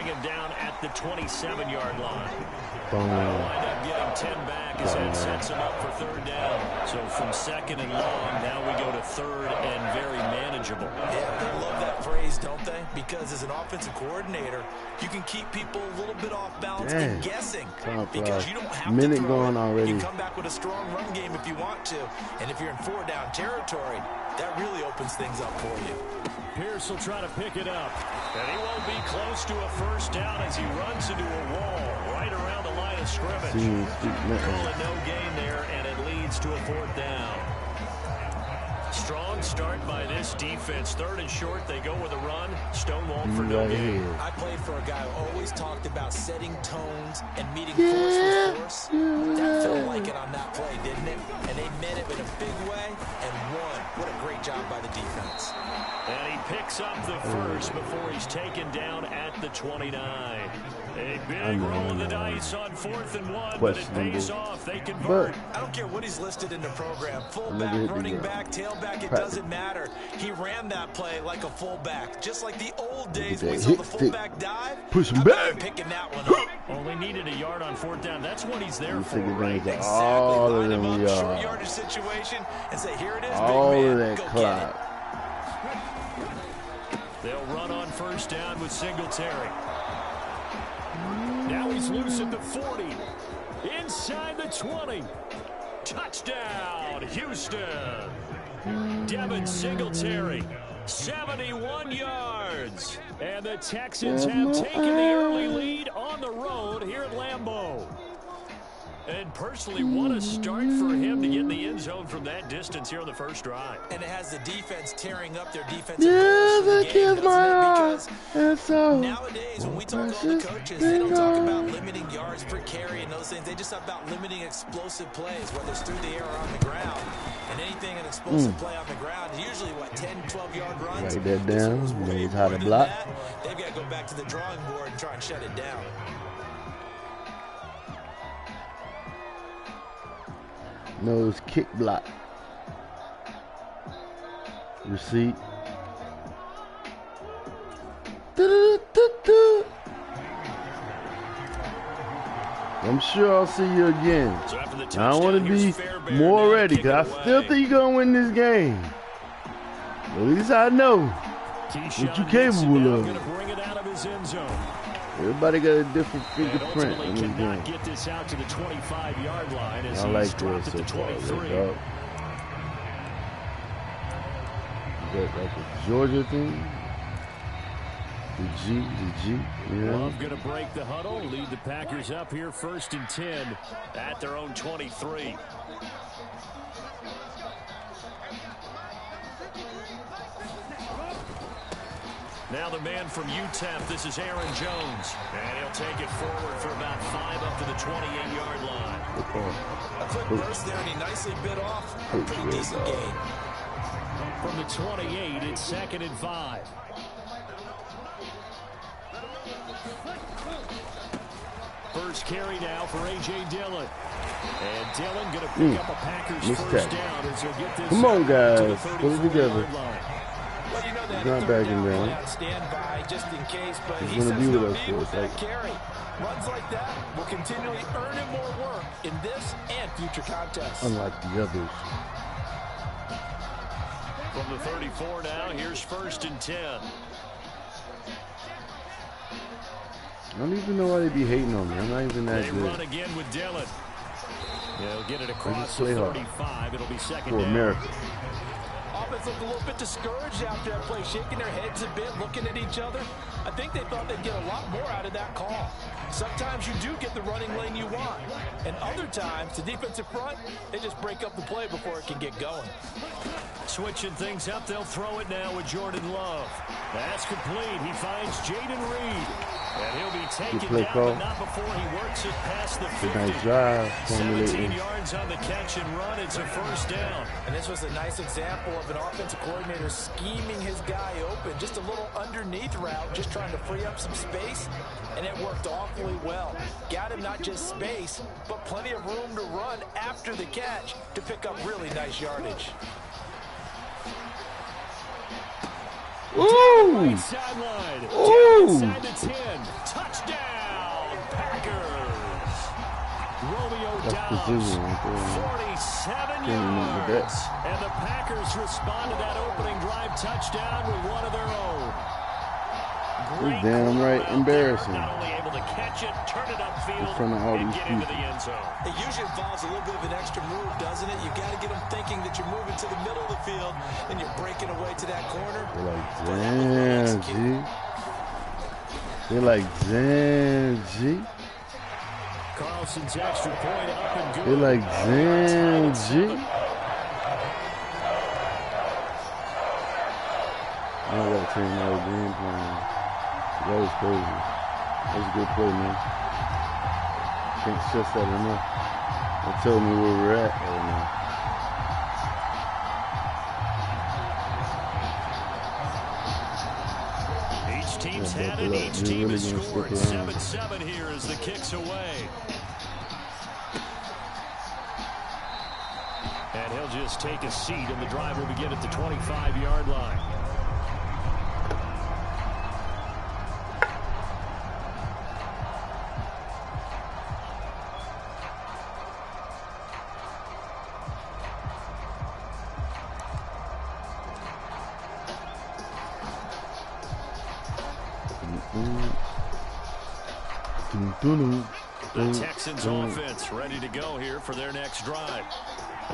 him down at the 27-yard line. They'll wind up getting 10 back as that sets him up for third down. So from second and long, now we go to third and very manageable. Yeah, they love that phrase, don't they? Because as an offensive coordinator, you can keep people a little bit off balance and guessing. Because you don't have to throw it. Already. You come back with a strong run game if you want to. And if you're in 4-down territory, that really opens things up for you. Pierce will try to pick it up. And he won't be close to a first down as he runs into a wall right around the line of scrimmage. Call it no gain there, and it leads to a fourth down. Strong start by this defense. Third and short, they go with a run. Stonewalled for no gain. I played for a guy who always talked about setting tones and meeting force with force. That felt like it on that play, didn't it? And they meant it in a big way and won. What a great job by the defense. And he picks up the first before he's taken down at the 29. A big roll of the dice on 4th and 1, but it pays off. They convert. I don't care what he's listed in the program. Fullback, running back, tailback, it doesn't matter. He ran that play like a fullback. Just like the old days when we saw the fullback dive. Push him back. Picking that one up. Only needed a yard on 4th down. That's what he's there for, right? Exactly. All Line of them him up, yards. short yardage situation, and say, here it is, all big man. Of that Go clock. get it. They'll run on first down with Singletary. Now he's loose at the 40. Inside the 20. Touchdown, Houston. Devin Singletary, 71 yards. And the Texans have taken the early lead on the road here at Lambeau. And personally, what a start for him to get in the end zone from that distance here on the first drive. And it has the defense tearing up their defensive goals for the game, because nowadays, when we talk to all the coaches, they don't talk about limiting yards per carry and those things. They just talk about limiting explosive plays, whether it's through the air or on the ground. And anything an explosive play on the ground is usually, 10, 12-yard runs. Write that down. Knows how to block. They've got to go back to the drawing board and try and shut it down. Nose kick block. Receipt. I'm sure I'll see you again. So I want to be more ready because I still think you're going to win this game. At least I know what you're capable of. Everybody got a different fingerprint in this game. Get this out to the 25-yard line as I like he's dropped this at the 23. Is that like a Georgia thing? The G, yeah. Love going to break the huddle, lead the Packers up here 1st and 10 at their own 23. Now the man from UTEP, this is Aaron Jones. And he'll take it forward for about 5 up to the 28-yard line. A quick burst there, and he nicely bit off a pretty decent gain. From the 28, it's 2nd and 5. First carry now for A.J. Dillon. And Dillon going to pick up a Packers first down as he'll get this. Come on, guys. Put it together. Well, you know that he's not backing down. Standby just in case, but he's going to be with us for a second. Carry. Runs like that will continually earn him more work in this and future contests. Unlike the others. From the 34 now, here's 1st and 10. I don't even know why they be hating on me. I'm not even that good. They run again with Dillon. They'll get it across the 35. It'll be 2nd down. America. Offense looked a little bit discouraged after that play, shaking their heads a bit, looking at each other. I think they thought they'd get a lot more out of that call. Sometimes you do get the running lane you want. And other times, the defensive front, they just break up the play before it can get going. Switching things up, they'll throw it now with Jordan Love. That's complete. He finds Jaden Reed. And he'll be taken down, but not before he works it past the 50. Nice drive. 17 yards on the catch and run. It's a first down. And this was a nice example of an offensive coordinator scheming his guy open. Just a little underneath route, just trying to free up some space. And it worked awfully well. Got him not just space, but plenty of room to run after the catch to pick up really nice yardage. Right sideline. Inside the 10. allows 47 yards. And the Packers respond to that opening drive touchdown with one of their own. It's damn right embarrassing. Not only able to catch it, turn it upfield, in front of all and these get people. into the end zone. It usually involves a little bit of an extra move, doesn't it? You've got to get them thinking that you're moving to the middle of the field and you're breaking away to that corner. They're like, damn, G. They're like, damn, G. Carlson's extra point up and good. They're like, damn, G. I got to change my game plan. That was crazy. That was a good play, man. Can't stress that enough. That told me where we're at right now. Each team's had it. Each team has scored. 7-7 here as the kick's away. And he'll just take a seat, and the drive will begin at the 25-yard line. The Texans offense ready to go here for their next drive.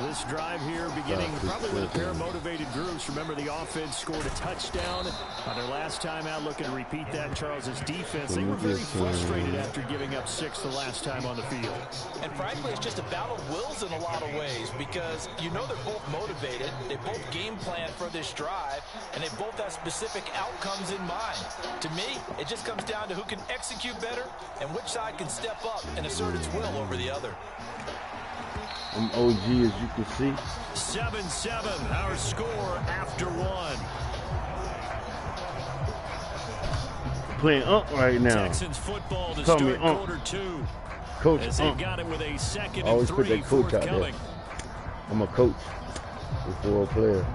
This drive here beginning probably with a pair of motivated groups. Remember, the offense scored a touchdown on their last time out. Looking to repeat that. Charles's defense, they were very frustrated after giving up 6 the last time on the field. And frankly, it's just a battle of wills in a lot of ways because you know they're both motivated. They both game plan for this drive, and they both have specific outcomes in mind. To me, it just comes down to who can execute better and which side can step up and assert its will over the other. I'm OG, as you can see. 7-7, our score after one. Playing right now. Texans football to Call start me quarter 2. Coach as they got it with a second always and 3 put that coach out there. I'm a coach before a player.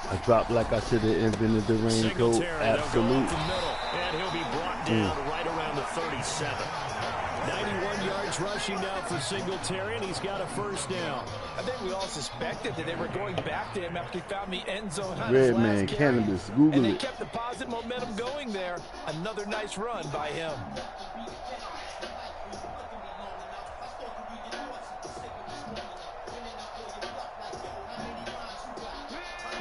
I dropped like I should have invented the raincoat. Absolute. And he'll be brought down right around the 37. 91 yards rushing now for Singletary, and he's got a first down. I think we all suspected that they were going back to him after he found the end zone on Red his last man carry. cannabis. Google and they it. kept the positive momentum going there. Another nice run by him.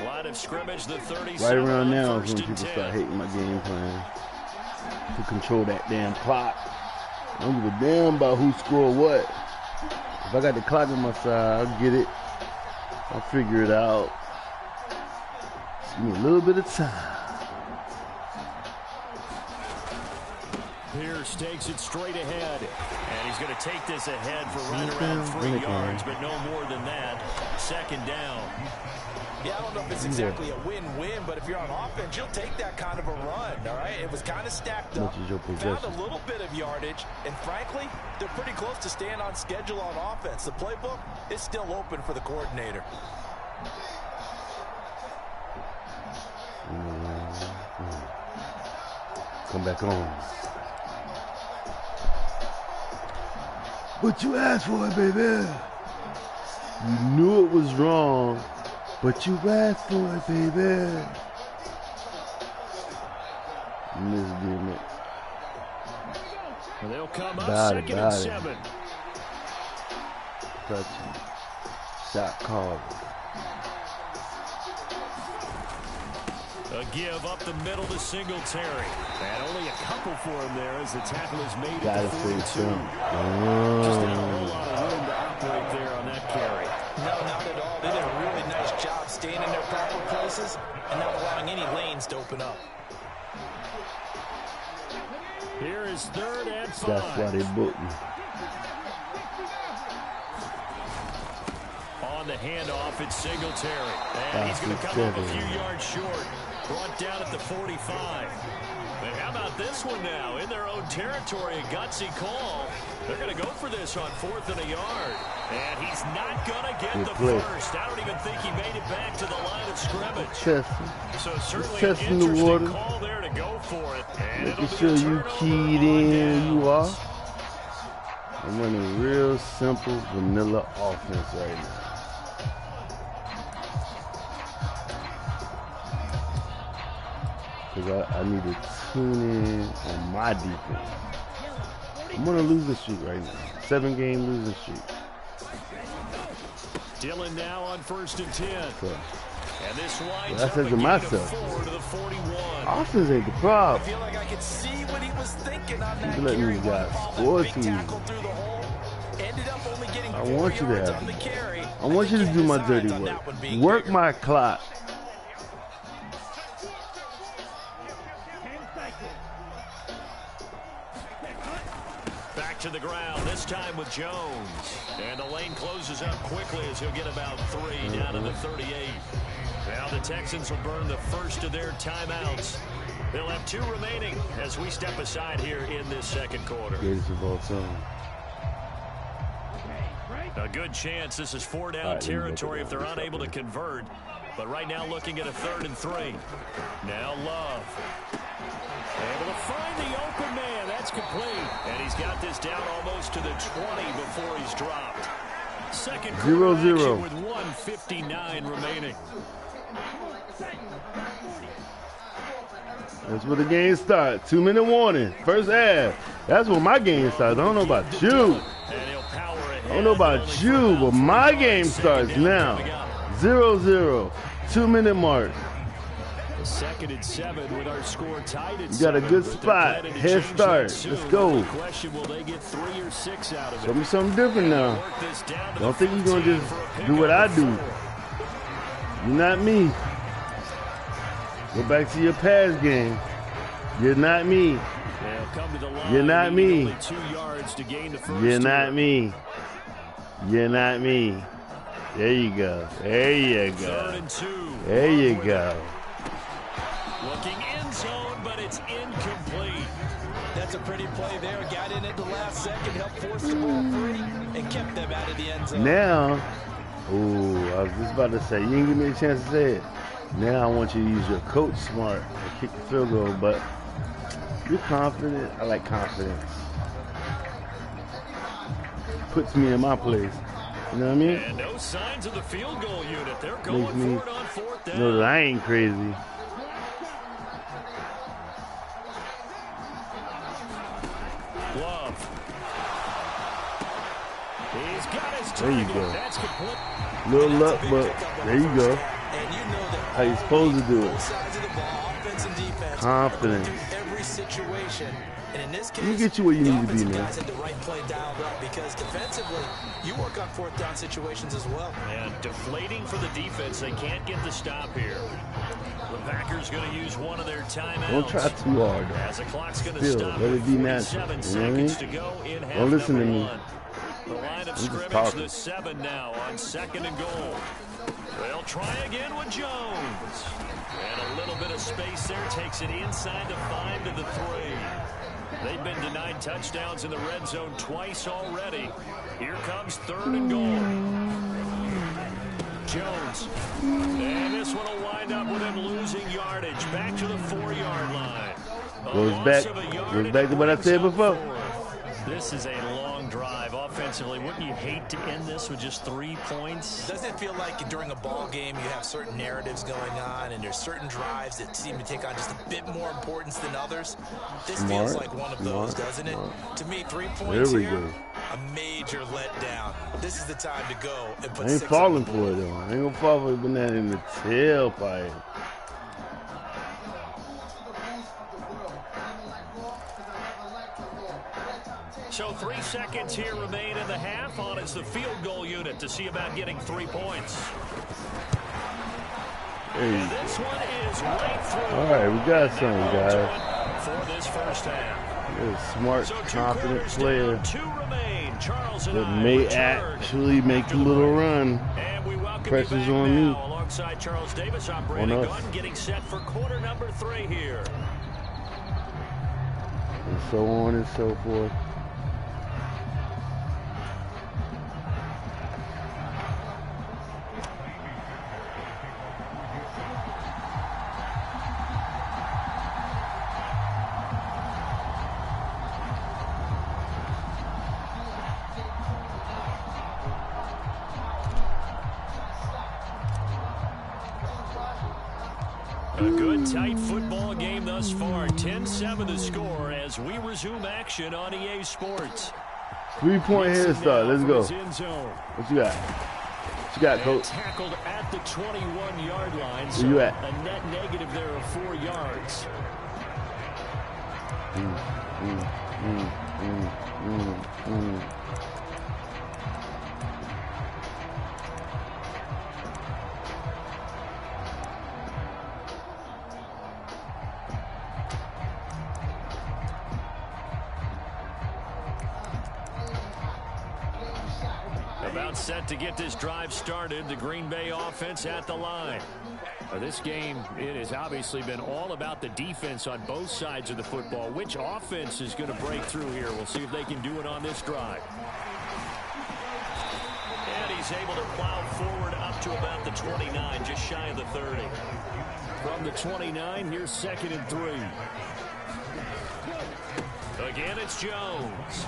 Line of scrimmage, the 37. Right around now is when people 10. start hating my game plan. To control that damn clock. I don't give a damn about who scored what. If I got the clock on my side, I'll get it. I'll figure it out. Just give me a little bit of time. Pierce takes it straight ahead. And he's going to take this ahead for right around 3 yards, but no more than that. Second down. Yeah, I don't know if it's exactly a win-win, but if you're on offense, you'll take that kind of a run, all right? It was kind of stacked up, found a little bit of yardage, and frankly, they're pretty close to staying on schedule on offense. The playbook is still open for the coordinator. Come back on. But you asked for it, baby. You knew it was wrong. But you asked for it, baby. Misgiving. They'll come up second and 7. Touch. Shot called. A give up the middle to Singletary. And only a couple for him there as the tackle is made at the 42. Just not a whole lot of room to operate there on that carry. No, not at all. They did a really nice job staying in their proper places and not allowing any lanes to open up. Here is 3rd and 5. That's why they booked me. On the handoff, it's Singletary. And he's going to come up a few yards short. Brought down at the 45. And how about this one now? In their own territory, a gutsy call. They're going to go for this on 4th and a yard. And he's not going to get the first. I don't even think he made it back to the line of scrimmage. So certainly an interesting call there to go for it. And making sure you keyed in who you are. I'm running a real simple vanilla offense right now. Because I need to tune in on my defense. I'm on a losing streak right now. 7-game losing streak. Dillon now on 1st and 10. So, and this winds I said to myself, to the 41. Offense ain't the problem. I feel like I could see what he was thinking on that. Keep letting these guys score too easy. I want you to have it. I want you to do my dirty work. Work my clock. Back to the ground, this time with Jones. And the lane closes up quickly as he'll get about 3 down to the 38. Now the Texans will burn the first of their timeouts. They'll have 2 remaining as we step aside here in this second quarter. Greatest of all time. A good chance this is 4-down territory if they're unable to convert. But right now looking at a 3rd and 3. Now Love. Able to find the open man. That's complete. And he's got this down almost to the 20 before he's dropped. Second quarter 0-0 with 1:59 remaining. That's where the game starts. 2-minute warning. First half. That's where my game starts. I don't know about you. I don't know about you, but my game starts now. 0-0. 2-minute mark. 2nd and 7 with our score tied at 7. You got a good spot. Head start. Let's go. Show me something different now. Don't think you're going to just do what I do. You're not me. Go back to your past game. You're not me. You're not me. You're not me. You're not me. There you go. There you go. There you go. Looking end zone, but it's incomplete. That's a pretty play there. Got in at the last second, helped force the ball free, and kept them out of the end zone. Now, I was just about to say, you didn't give me a chance to say it. Now I want you to use your coach smart and kick the field goal, but you're confident. I like confidence. Puts me in my place. You know what I mean? And no signs of the field goal unit. They're going for it on 4th down. No, that I ain't crazy. Love. He's got his there you go. That's complete. Little luck, but there you go. How you supposed to do it. Confidence. Every situation. And in this case, let me get you where you need to be, man. Had the right play dialed up because defensively, you work on 4th down situations as well. And deflating for the defense. They can't get the stop here. The Packers going to use one of their timeouts. Don't try too hard. As the clock's going to stop. Let it be natural. You know what I mean? To go in half don't listen to me. The line of scrimmage, the 7 now on 2nd and goal. They'll try again with Jones. And a little bit of space there takes it inside the 5 to the 3. They've been denied touchdowns in the red zone twice already. Here comes 3rd and goal. Jones. And this one will wind up with him losing yardage. Back to the 4-yard line. Goes back to what I said before. This is a long drive offensively. Wouldn't you hate to end this with just 3 points? Doesn't it feel like during a ball game you have certain narratives going on and there's certain drives that seem to take on just a bit more importance than others? This feels like one of those, doesn't it? To me, 3 points here, a major letdown. This is the time to go and put 6 on the board. I ain't falling for it, though. I ain't gonna fall for it, but that in the tailpipe. So 3 seconds here remain in the half. On is the field goal unit to see about getting 3 points. And this one is right through. All right, we got something, guys. For this first half. You're a smart, confident player 2 remain. Charles and that may actually make a little run. And we welcome Pressure's you back on me. now, alongside Charles Davis. I'm Brandon Gunn, getting set for quarter number 3 here. And so on and so forth. A good, tight football game thus far. 10-7 the score as we resume action on EA Sports. 3-point head start. Let's go. What you got? What you got, Coach? Tackled at the 21-yard line. Where you at? A net negative there of 4 yards. About set to get this drive started. The Green Bay offense at the line. This game, it has obviously been all about the defense on both sides of the football. Which offense is going to break through here? We'll see if they can do it on this drive. And he's able to plow forward up to about the 29, just shy of the 30. From the 29, here's 2nd and 3. Again, it's Jones.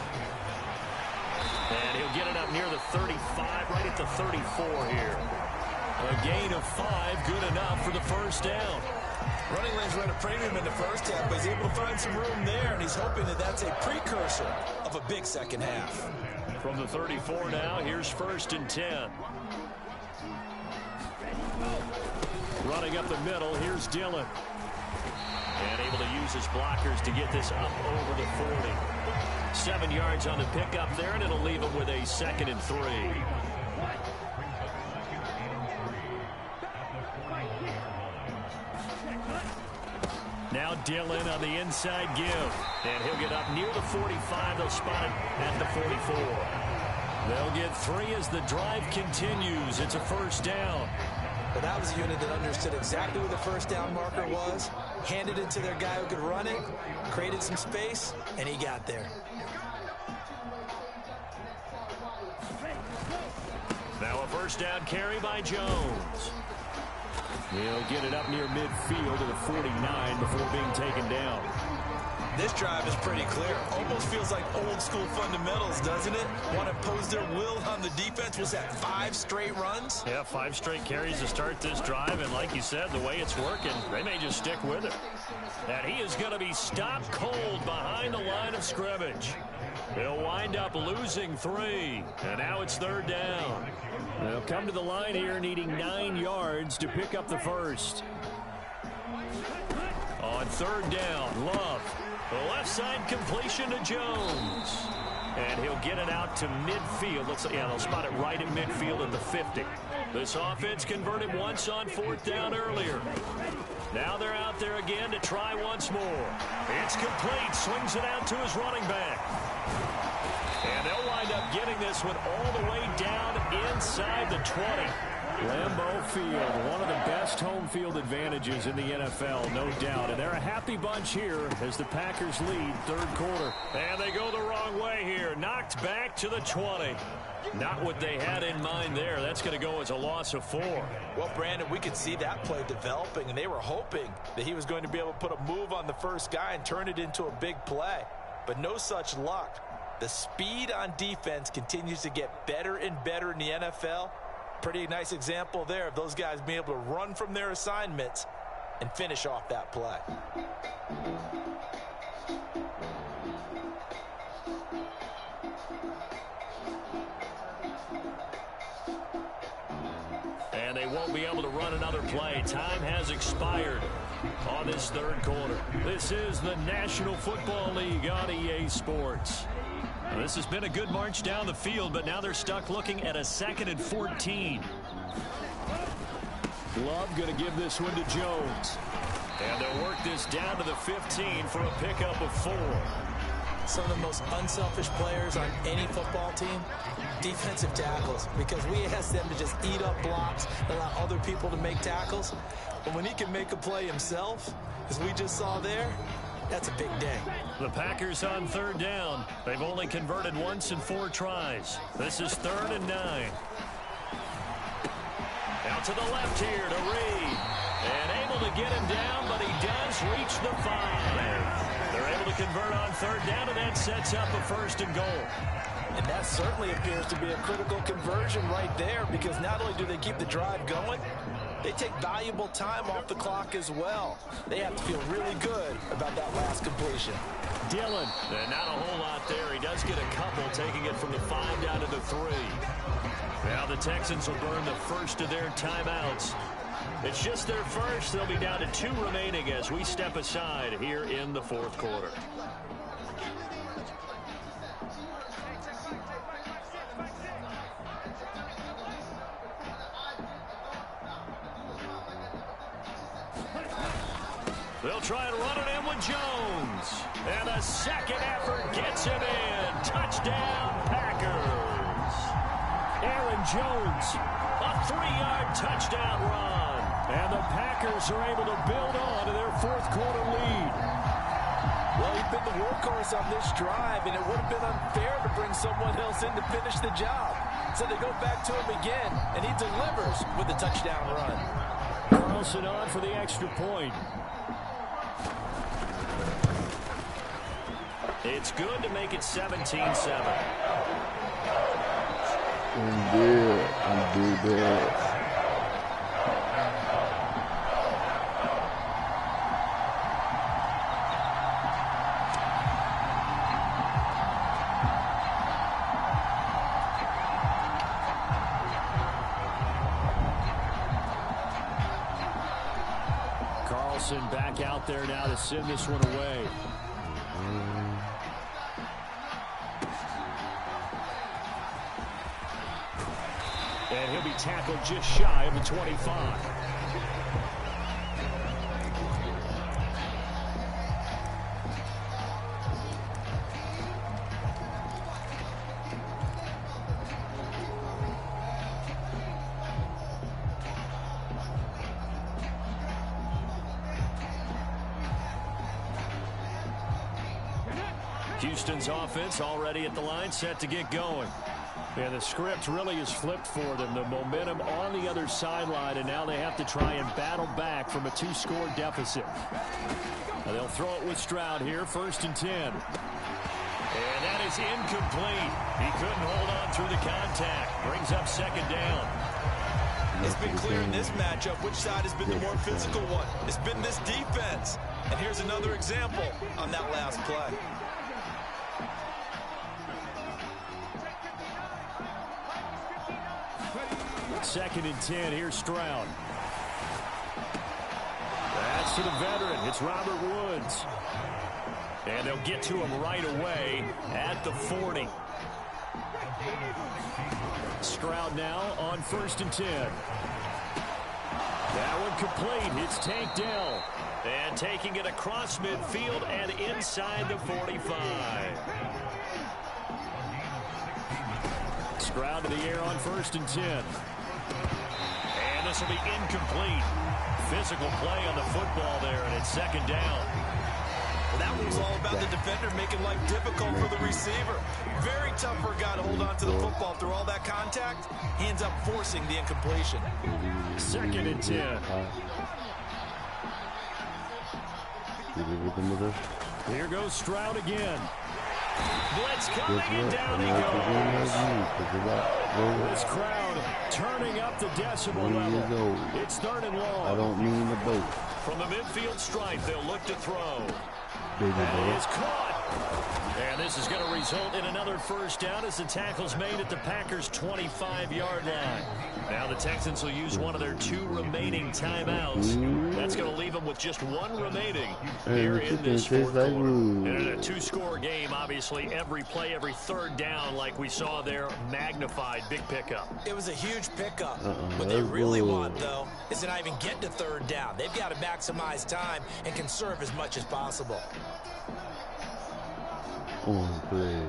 And he'll get it up near the 35, right at the 34 here. A gain of 5, good enough for the first down. Running lanes ran a premium in the first half, but he's able to find some room there, and he's hoping that that's a precursor of a big second half. From the 34 now, here's 1st and 10. Running up the middle, here's Dillon. And able to use his blockers to get this up over the 40. 7 yards on the pickup there, and it'll leave him with a 2nd and 3. Now Dillon on the inside give. And he'll get up near the 45. They'll spot it at the 44. They'll get 3 as the drive continues. It's a first down. But that was a unit that understood exactly where the first down marker was, handed it to their guy who could run it, created some space, and he got there. Now a first down carry by Jones. He'll get it up near midfield to the 49 before being taken down. This drive is pretty clear. Almost feels like old school fundamentals, doesn't it? Want to impose their will on the defense. Was that 5 straight runs? Yeah, 5 straight carries to start this drive. And like you said, the way it's working, they may just stick with it. And he is going to be stopped cold behind the line of scrimmage. He'll wind up losing 3. And now it's 3rd down. They'll come to the line here needing 9 yards to pick up the first. On 3rd down, Love. The left side completion to Jones. And he'll get it out to midfield. Looks like, yeah, they'll spot it right at midfield at the 50. This offense converted once on 4th down earlier. Now they're out there again to try once more. It's complete. Swings it out to his running back. And they'll wind up getting this one all the way down inside the 20. Lambeau Field, one of the best home field advantages in the NFL, no doubt. And they're a happy bunch here as the Packers lead 3rd quarter. And they go the wrong way here. Knocked back to the 20. Not what they had in mind there. That's going to go as a loss of 4. Well, Brandon, we could see that play developing, and they were hoping that he was going to be able to put a move on the first guy and turn it into a big play. But no such luck. The speed on defense continues to get better and better in the NFL. Pretty nice example there of those guys being able to run from their assignments and finish off that play. And they won't be able to run another play. Time has expired on this 3rd quarter. This is the National Football League on EA Sports. Now, this has been a good march down the field, but now they're stuck looking at a 2nd and 14. Love going to give this one to Jones. And they'll work this down to the 15 for a pickup of 4. some of the most unselfish players on any football team? Defensive tackles, because we ask them to just eat up blocks, allow other people to make tackles. But when he can make a play himself, as we just saw there, that's a big day. The Packers on third down. They've only converted once in 4 tries. This is 3rd and 9. Out to the left here to Reed. And able to get him down, but he does reach the 5. They're able to convert on third down, and that sets up a 1st and goal. And that certainly appears to be a critical conversion right there, because not only do they keep the drive going, they take valuable time off the clock as well. They have to feel really good about that last completion. Dillon, and not a whole lot there. He does get a couple, taking it from the 5 down to the 3. Now the Texans will burn the first of their timeouts. It's just their first. They'll be down to 2 remaining as we step aside here in the 4th quarter. They'll try and run it in with Jones. And a second effort gets him in. Touchdown, Packers. Aaron Jones, a 3-yard touchdown run. And the Packers are able to build on to their 4th quarter lead. Well, he's been the workhorse on this drive, and it would have been unfair to bring someone else in to finish the job. So they go back to him again, and he delivers with a touchdown run. Carlson on for the extra point. It's good to make it 17-7. Indeed. Carlson back out there now to send this one away. And he'll be tackled just shy of the 25. Houston's offense already at the line, set to get going. And the script really is flipped for them. The momentum on the other sideline, and now they have to try and battle back from a 2-score deficit. And they'll throw it with Stroud here, 1st and 10. And that is incomplete. He couldn't hold on through the contact. Brings up 2nd down. It's been clear in this matchup which side has been the more physical one. It's been this defense. And here's another example on that last play. Second and 10. Here's Stroud. That's to the veteran. It's Robert Woods. And they'll get to him right away at the 40. Stroud now on 1st and 10. That one complete. It's Tank Dell. And taking it across midfield and inside the 45. Stroud to the air on 1st and 10. And this will be incomplete. Physical play on the football there, and it's 2nd down. Well, that was all about the defender making life difficult for the receiver. Very tough for a guy to hold on to the football through all that contact. He ends up forcing the incompletion. 2nd and 10. Here goes Stroud again. Blitz coming, and down he goes. This crowd turning up the decibel level. It's 3rd and long. I don't mean the boat. From the midfield stripe, they'll look to throw. That is caught. And this is going to result in another 1st down as the tackle's made at the Packers' 25-yard line. Now the Texans will use one of their 2 remaining timeouts. That's going to leave them with just 1 remaining here in this 4th quarter. And in a 2-score game, obviously, every play, every 3rd down, like we saw there, magnified. Big pickup. It was a huge pickup. What they really want, though, is to not even get to 3rd down. They've got to maximize time and conserve as much as possible. on play.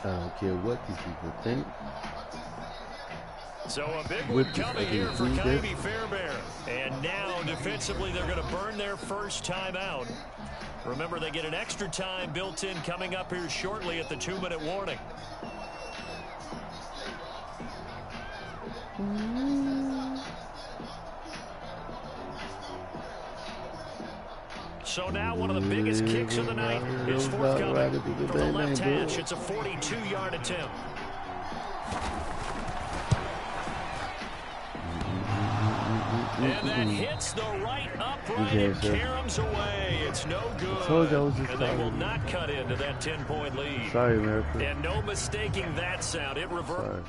I don't care what these people think. So a big one coming here for Kylie Fairbairn. And now defensively they're going to burn their first time out. Remember, they get an extra time built in coming up here shortly at the 2-minute warning. So now one of the biggest kicks of the night is forthcoming from the left hash. It's a 42-yard attempt. And that hits the right upright and caroms away. It's no good. And they will not cut into that 10-point lead. Sorry, America. And no mistaking that sound. It reversed.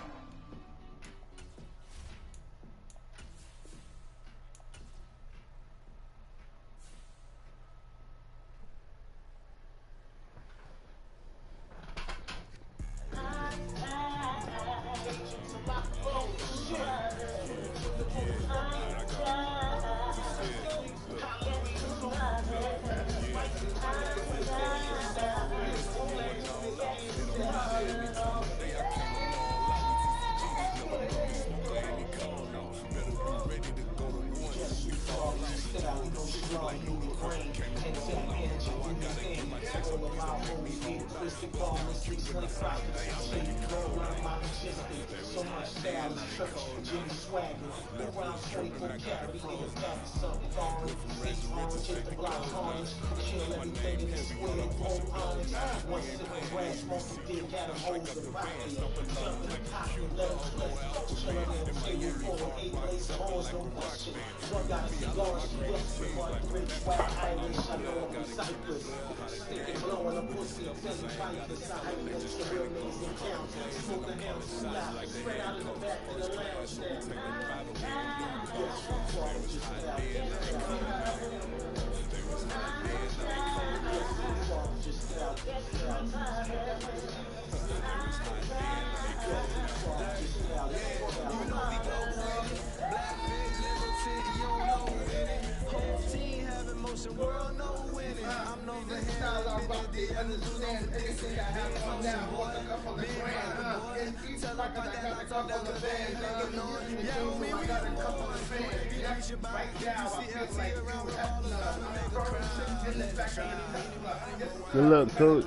Good luck, coach.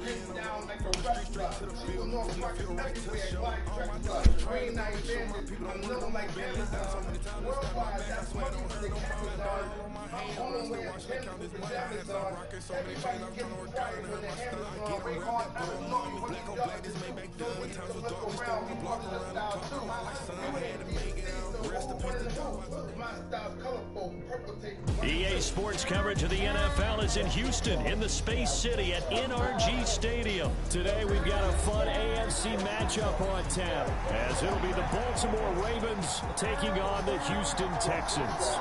EA Sports coverage of the NFL is in Houston, in the Space City at NRG Stadium. Today we've got a fun AFC matchup on tap, as it'll be the Baltimore Ravens taking on the Houston Texans.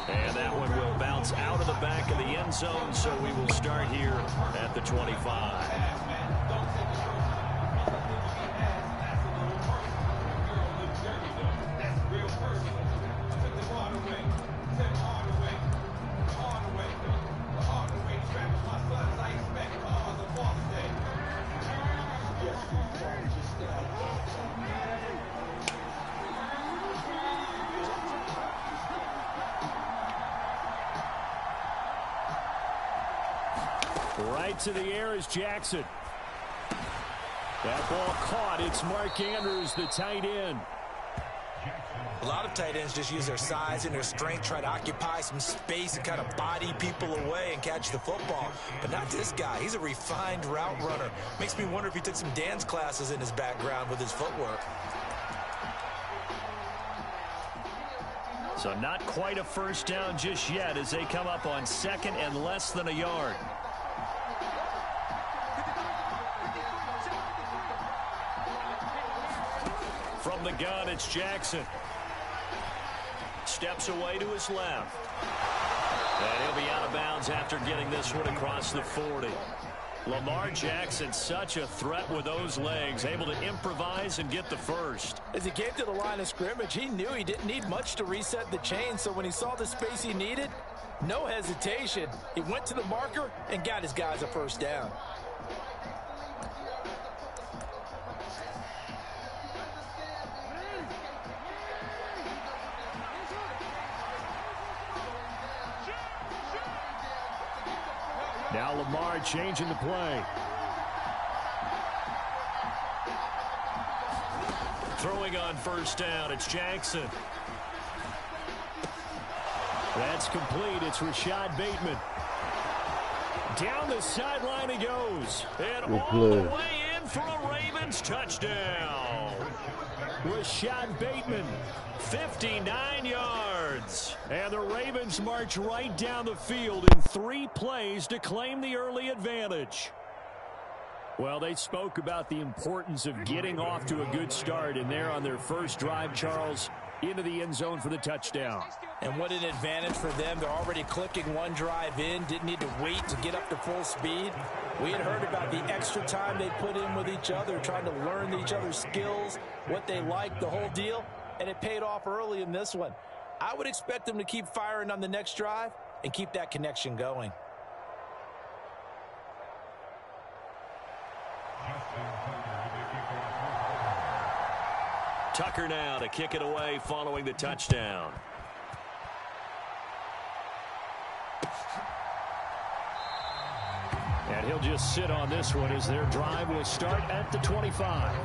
And that one will bounce out of the back of the end zone, so we will start here at the 25. Right to the air is Jackson. That ball caught. It's Mark Andrews, the tight end. A lot of tight ends just use their size and their strength, try to occupy some space and kind of body people away and catch the football. But not this guy. He's a refined route runner. Makes me wonder if he took some dance classes in his background with his footwork. So not quite a first down just yet as they come up on second and less than a yard. From the gun, it's Jackson. Steps away to his left. And he'll be out of bounds after getting this one across the 40. Lamar Jackson, such a threat with those legs, able to improvise and get the first. As he came to the line of scrimmage, he knew he didn't need much to reset the chain, so when he saw the space he needed, no hesitation. He went to the marker and got his guys a first down. Now Lamar changing the play. Throwing on first down, it's Jackson. That's complete. It's Rashad Bateman. Down the sideline he goes. And all the way in for a Ravens touchdown. Rashad Bateman, 59 yards. And the Ravens march right down the field in 3 plays to claim the early advantage. Well, they spoke about the importance of getting off to a good start, and they're on their first drive, Charles, into the end zone for the touchdown. And what an advantage for them. They're already clicking one drive in, didn't need to wait to get up to full speed. We had heard about the extra time they put in with each other, trying to learn each other's skills, what they like, the whole deal, and it paid off early in this one. I would expect them to keep firing on the next drive and keep that connection going. Tucker now to kick it away following the touchdown. And he'll just sit on this one as their drive will start at the 25.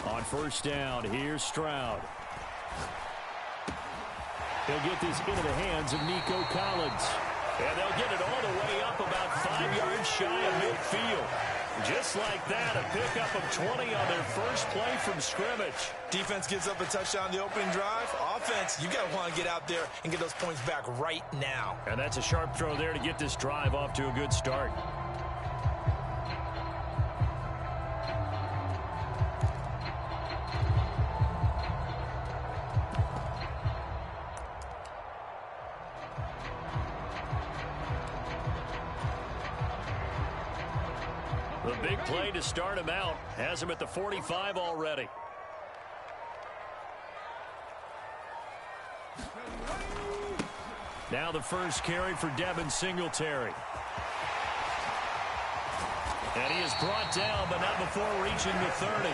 On first down, here's Stroud. He'll get this into the hands of Nico Collins. And they'll get it all the way up about 5 yards shy of midfield. Just like that, a pickup of 20 on their first play from scrimmage. Defense gives up a touchdown the opening drive. Offense, you got to want to get out there and get those points back right now. And that's a sharp throw there to get this drive off to a good start. The big play to start him out has him at the 45 already. Now the first carry for Devin Singletary. And he is brought down, but not before reaching the 30.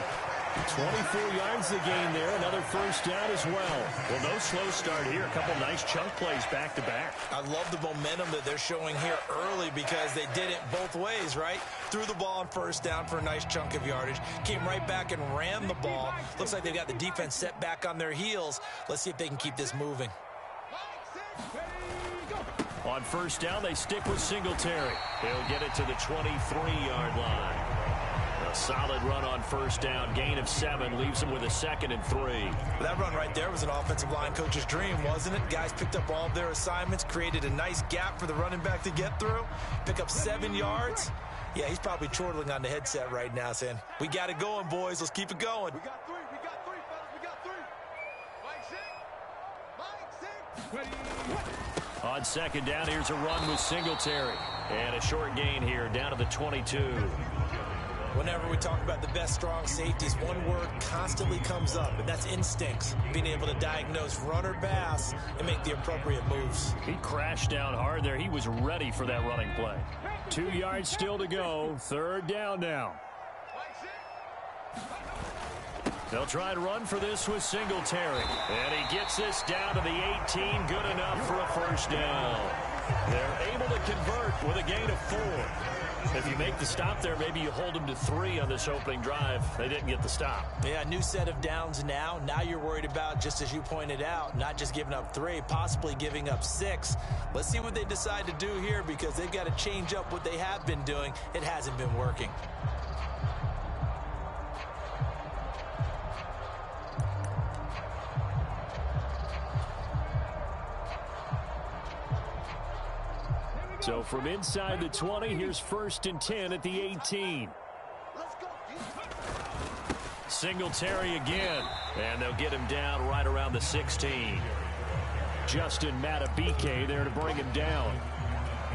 24 yards to gain there. Another first down as well. Well, no slow start here. A couple nice chunk plays back to back. I love the momentum that they're showing here early because they did it both ways, right? Threw the ball on first down for a nice chunk of yardage. Came right back and ran the ball. Looks like they've got the defense set back on their heels. Let's see if they can keep this moving. On first down, they stick with Singletary. He'll get it to the 23-yard line. A solid run on first down. Gain of 7 leaves him with a 2nd and 3. That run right there was an offensive line coach's dream, wasn't it? Guys picked up all of their assignments, created a nice gap for the running back to get through. Pick up 7 yards. Yeah, he's probably chortling on the headset right now saying, we got it going, boys. Let's keep it going. We got 3, fellas. We got 3. Mike 6. On second down, here's a run with Singletary. And a short gain here down to the 22. Whenever we talk about the best strong safeties, one word constantly comes up, and that's instincts. Being able to diagnose run or pass and make the appropriate moves. He crashed down hard there. He was ready for that running play. 2 yards still to go. Third down now. They'll try to run for this with Singletary. And he gets this down to the 18. Good enough for a first down. They're able to convert with a gain of 4. If you make the stop there, maybe you hold them to 3 on this opening drive. They didn't get the stop. Yeah, new set of downs now. Now you're worried about, just as you pointed out, not just giving up 3, possibly giving up 6. Let's see what they decide to do here, because they've got to change up what they have been doing. It hasn't been working. So from inside the 20, here's 1st and 10 at the 18. Singletary again, and they'll get him down right around the 16. Justin Matabike there to bring him down.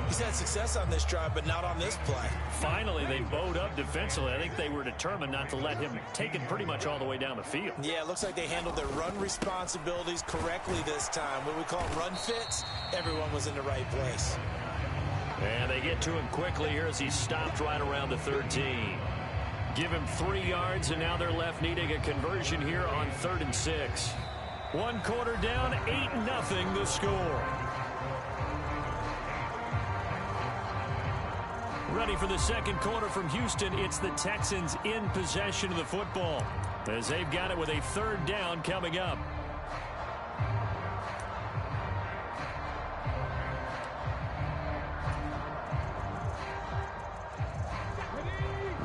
He's had success on this drive, but not on this play. Finally, they bowed up defensively. I think they were determined not to let him take it pretty much all the way down the field. Yeah, it looks like they handled their run responsibilities correctly this time. What we call run fits, everyone was in the right place. And they get to him quickly here as he stopped right around the 13. Give him 3 yards, and now they're left needing a conversion here on 3rd and 6. 1 quarter down, 8-0 the score. Ready for the second quarter from Houston. It's the Texans in possession of the football, as they've got it with a 3rd down coming up.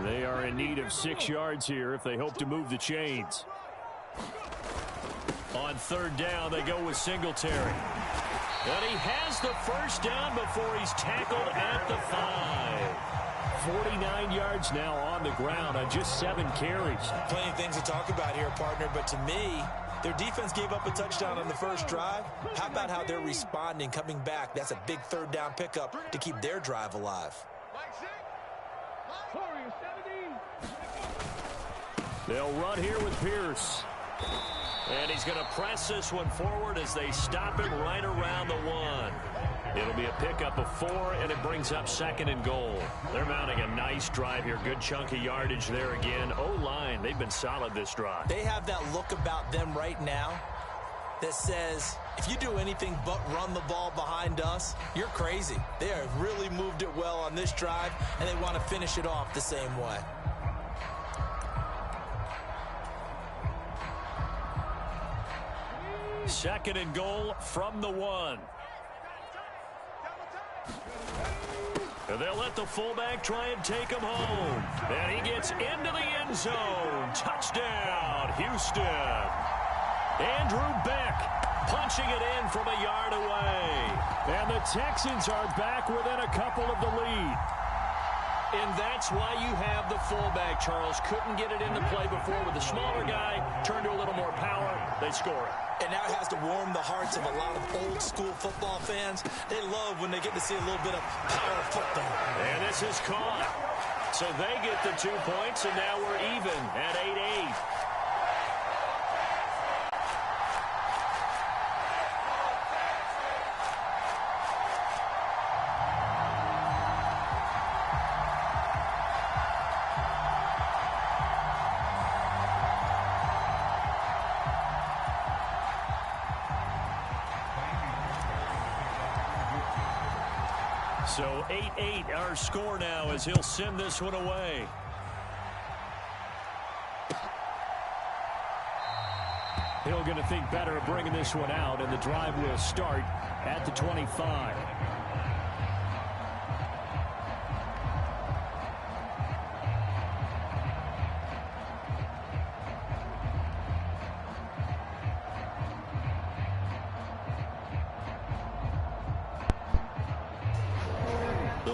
They are in need of 6 yards here if they hope to move the chains. On 3rd down, they go with Singletary. And he has the 1st down before he's tackled at the 5. 49 yards now on the ground on just 7 carries. Plenty of things to talk about here, partner, but to me, their defense gave up a touchdown on the first drive. How about how they're responding, coming back? That's a big 3rd down pickup to keep their drive alive. They'll run here with Pierce. And he's going to press this one forward as they stop him right around the 1. It'll be a pickup of 4, and it brings up 2nd and goal. They're mounting a nice drive here. Good chunk of yardage there again. O-line, they've been solid this drive. They have that look about them right now that says, if you do anything but run the ball behind us, you're crazy. They have really moved it well on this drive, and they want to finish it off the same way. Second and goal from the 1. And they'll let the fullback try and take him home. And he gets into the end zone. Touchdown, Houston. Andrew Beck punching it in from a yard away. And the Texans are back within a couple of the lead. And that's why you have the fullback, Charles. Couldn't get it into play before with the smaller guy. Turned to a little more power. They score it. And now it has to warm the hearts of a lot of old-school football fans. They love when they get to see a little bit of power football. And this is caught. So they get the 2 points, and now we're even at 8-8. So 8-8 our score now as he'll send this one away. Hill going to think better of bringing this one out, and the drive will start at the 25.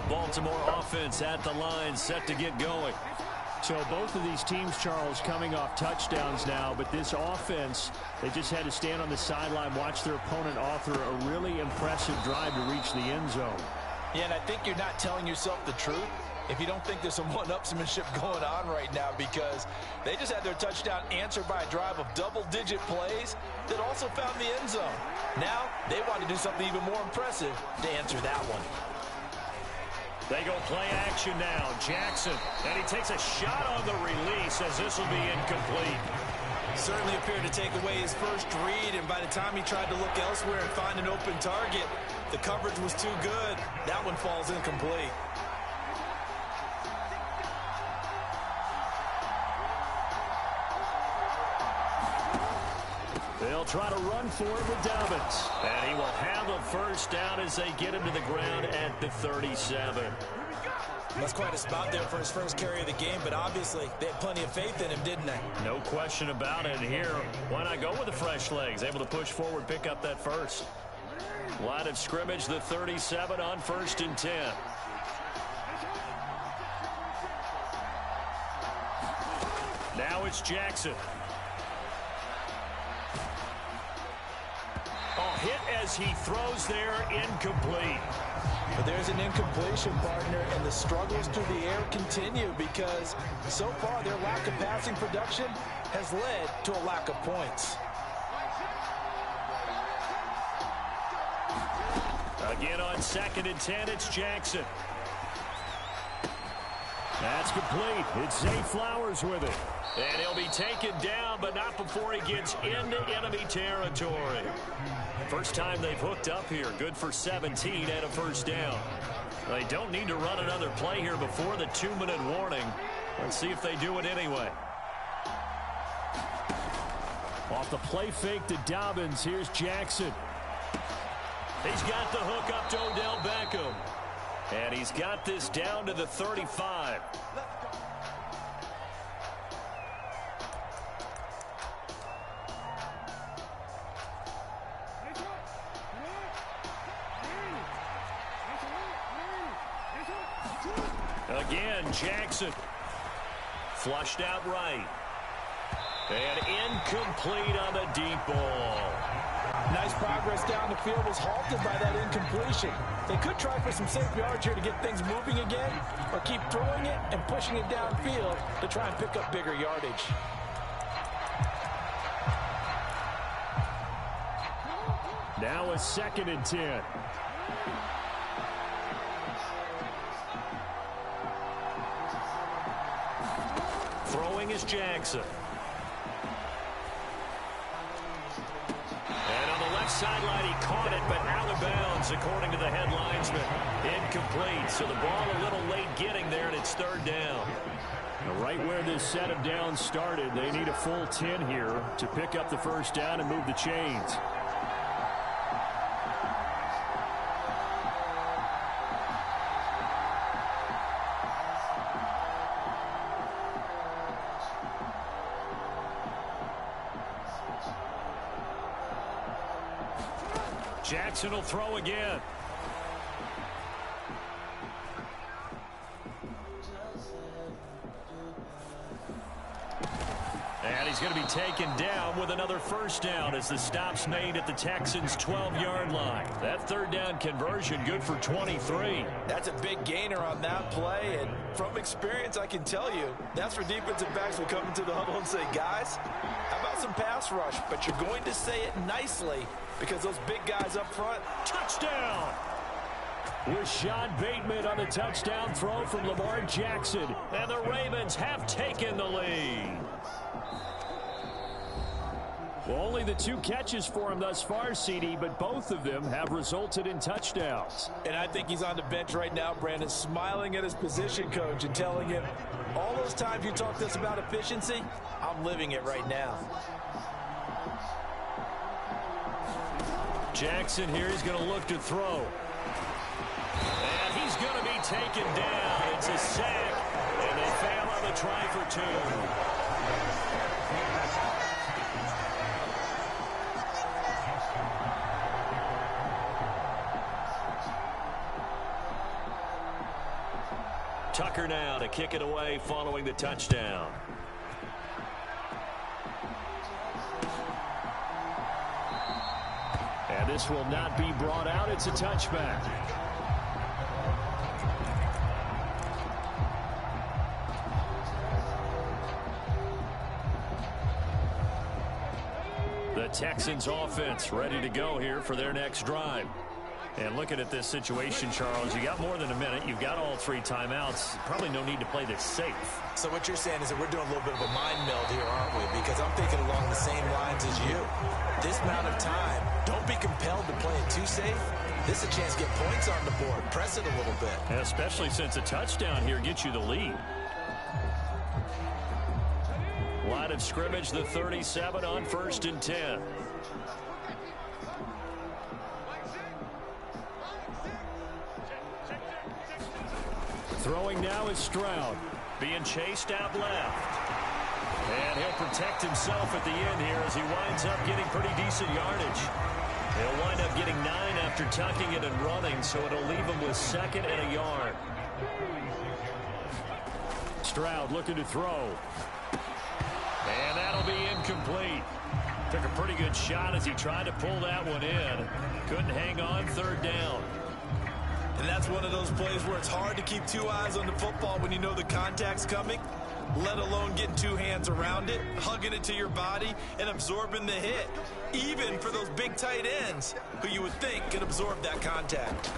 Baltimore offense at the line, set to get going. So both of these teams, Charles, coming off touchdowns now, but this offense, they just had to stand on the sideline, watch their opponent author a really impressive drive to reach the end zone. Yeah, and I think you're not telling yourself the truth if you don't think there's some one-upsmanship going on right now, because they just had their touchdown answered by a drive of double-digit plays that also found the end zone. Now they want to do something even more impressive to answer that one. They go play action now. Jackson, and he takes a shot on the release as this will be incomplete. Certainly appeared to take away his first read, and by the time he tried to look elsewhere and find an open target, the coverage was too good. That one falls incomplete. try to run for it with Dobbins. And he will have a first down as they get him to the ground at the 37. That's quite a spot there for his first carry of the game, but obviously they had plenty of faith in him, didn't they? No question about it. Here, why not go with the fresh legs? Able to push forward, pick up that first. Line of scrimmage, the 37 on 1st and 10. Now it's Jackson. Oh, hit as he throws there, incomplete. But there's an incompletion, partner, and the struggles through the air continue because so far their lack of passing production has led to a lack of points. Again on 2nd and 10, it's Jackson. That's complete. It's Zay Flowers with it. And he'll be taken down, but not before he gets into enemy territory. First time they've hooked up here. Good for 17 and a first down. They don't need to run another play here before the 2-minute warning. Let's see if they do it anyway. Off the play fake to Dobbins. Here's Jackson. He's got the hook up to Odell Beckham. And he's got this down to the 35. Again, Jackson. Flushed out right. And incomplete on the deep ball. Nice progress down the field was halted by that incompletion. They could try for some safe yards here to get things moving again, or keep throwing it and pushing it downfield to try and pick up bigger yardage. Now a 2nd and 10. Throwing is Jackson. And on the left sideline, he caught it, but out of bounds, according to the head linesman. Incomplete, so the ball a little late getting there, and it's 3rd down. Right where this set of downs started, they need a full 10 here to pick up the first down and move the chains. Jackson will throw again. And he's going to be taken down with another first down as the stop's made at the Texans' 12-yard line. That 3rd down conversion good for 23. That's a big gainer on that play, and from experience I can tell you that's where defensive backs will come into the huddle and say, guys, how about some pass rush? But you're going to say it nicely because those big guys up front. Touchdown! Rashad Bateman on the touchdown throw from Lamar Jackson. And the Ravens have taken the lead. Well, only the 2 catches for him thus far, CD, but both of them have resulted in touchdowns. And I think he's on the bench right now, Brandon, smiling at his position coach and telling him, all those times you talked to us about efficiency, I'm living it right now. Jackson here, he's going to look to throw. And he's going to be taken down. It's a sack, and they fail on the try for 2. Tucker now to kick it away following the touchdown. And this will not be brought out. It's a touchback. The Texans offense ready to go here for their next drive. And looking at this situation, Charles, you got more than a minute. You've got all 3 timeouts. Probably no need to play this safe. So what you're saying is that we're doing a little bit of a mind meld here, aren't we? Because I'm thinking along the same lines as you. This amount of time, don't be compelled to play it too safe. This is a chance to get points on the board. Press it a little bit. And especially since a touchdown here gets you the lead. Line of scrimmage, the 37 on 1st and 10. Throwing now is Stroud. Being chased out left. And he'll protect himself at the end here as he winds up getting pretty decent yardage. He'll wind up getting 9 after tucking it and running, so it'll leave him with 2nd and a yard. Stroud looking to throw. And that'll be incomplete. Took a pretty good shot as he tried to pull that one in. Couldn't hang on, 3rd down. And that's one of those plays where it's hard to keep 2 eyes on the football when you know the contact's coming, let alone getting 2 hands around it, hugging it to your body, and absorbing the hit, even for those big tight ends who you would think could absorb that contact.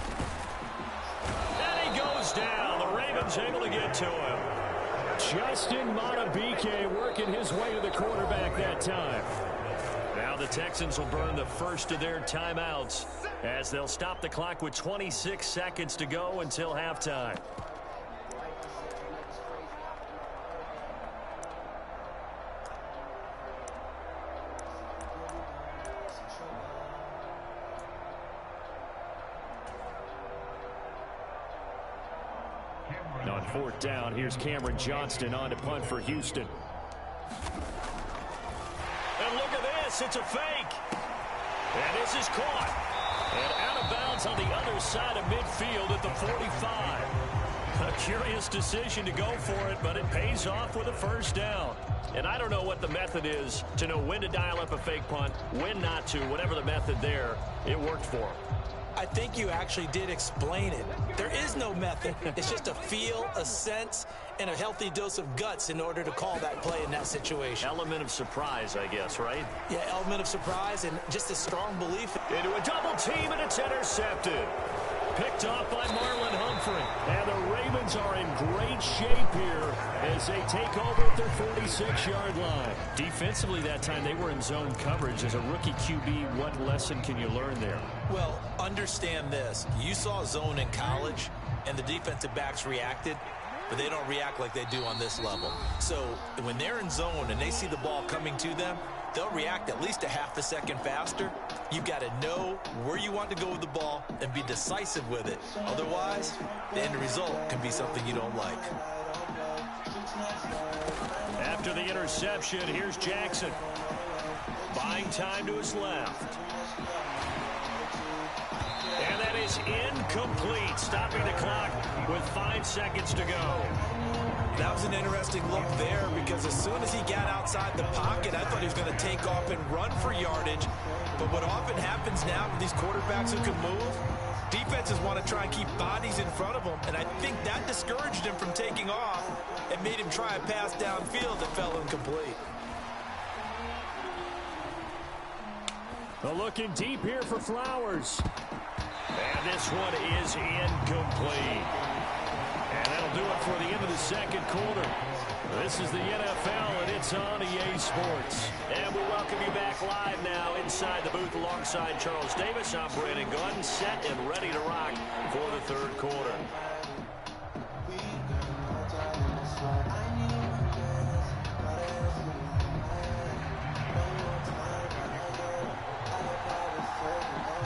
And he goes down. The Ravens able to get to him. Justin Madubuike working his way to the quarterback that time. Now the Texans will burn the first of their timeouts as they'll stop the clock with 26 seconds to go until halftime. On 4th down, here's Cameron Johnston on to punt for Houston. And look at this, it's a fake. And this is caught. And out of bounds on the other side of midfield at the 45. A curious decision to go for it, but it pays off with a 1st down. And I don't know what the method is to know when to dial up a fake punt, when not to. Whatever the method there, it worked for him. I think you actually did explain it. There is no method. It's just a feel, a sense, and a healthy dose of guts in order to call that play in that situation. Element of surprise, I guess, right? Yeah, element of surprise and just a strong belief. Into a double team, and it's intercepted. Picked off by Marlon Humphrey. And the Ravens are in great shape here as they take over at their 46-yard line. Defensively that time, they were in zone coverage. As a rookie QB, what lesson can you learn there? Well, understand this. You saw zone in college, and the defensive backs reacted, but they don't react like they do on this level. So when they're in zone and they see the ball coming to them, they'll react at least a half a second faster. You've got to know where you want to go with the ball and be decisive with it. Otherwise, the end result can be something you don't like. After the interception, here's Jackson. Buying time to his left. And that is incomplete, stopping the clock with 5 seconds to go. That was an interesting look there because as soon as he got outside the pocket, I thought he was going to take off and run for yardage. But what often happens now with these quarterbacks who can move, defenses want to try and keep bodies in front of them. And I think that discouraged him from taking off and made him try a pass downfield that fell incomplete. Looking deep here for Flowers. And this one is incomplete. And that'll do it for the end of the 2nd quarter. This is the NFL, and it's on EA Sports. And we welcome you back live now inside the booth alongside Charles Davis. I'm Brandon Gunn, set and ready to rock for the 3rd quarter.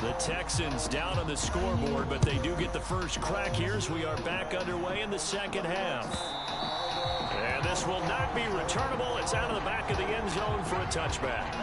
The Texans down on the scoreboard, but they do get the first crack here as we are back underway in the 2nd half. And this will not be returnable. It's out of the back of the end zone for a touchback.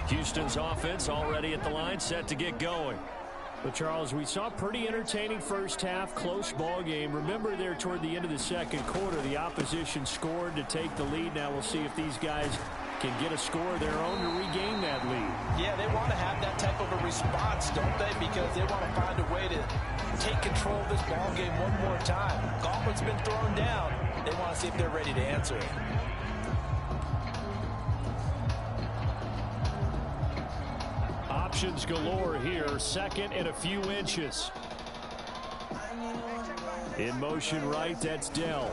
Houston's offense already at the line, set to get going. But, Charles, we saw a pretty entertaining first half, close ball game. Remember there toward the end of the 2nd quarter, the opposition scored to take the lead. Now we'll see if these guys can get a score of their own to regain that lead. Yeah, they want to have that type of a response, don't they? Because they want to find a way to take control of this ball game one more time. Gauntlet's been thrown down. They want to see if they're ready to answer it. Options galore here, 2nd and a few inches. In motion right, that's Dell.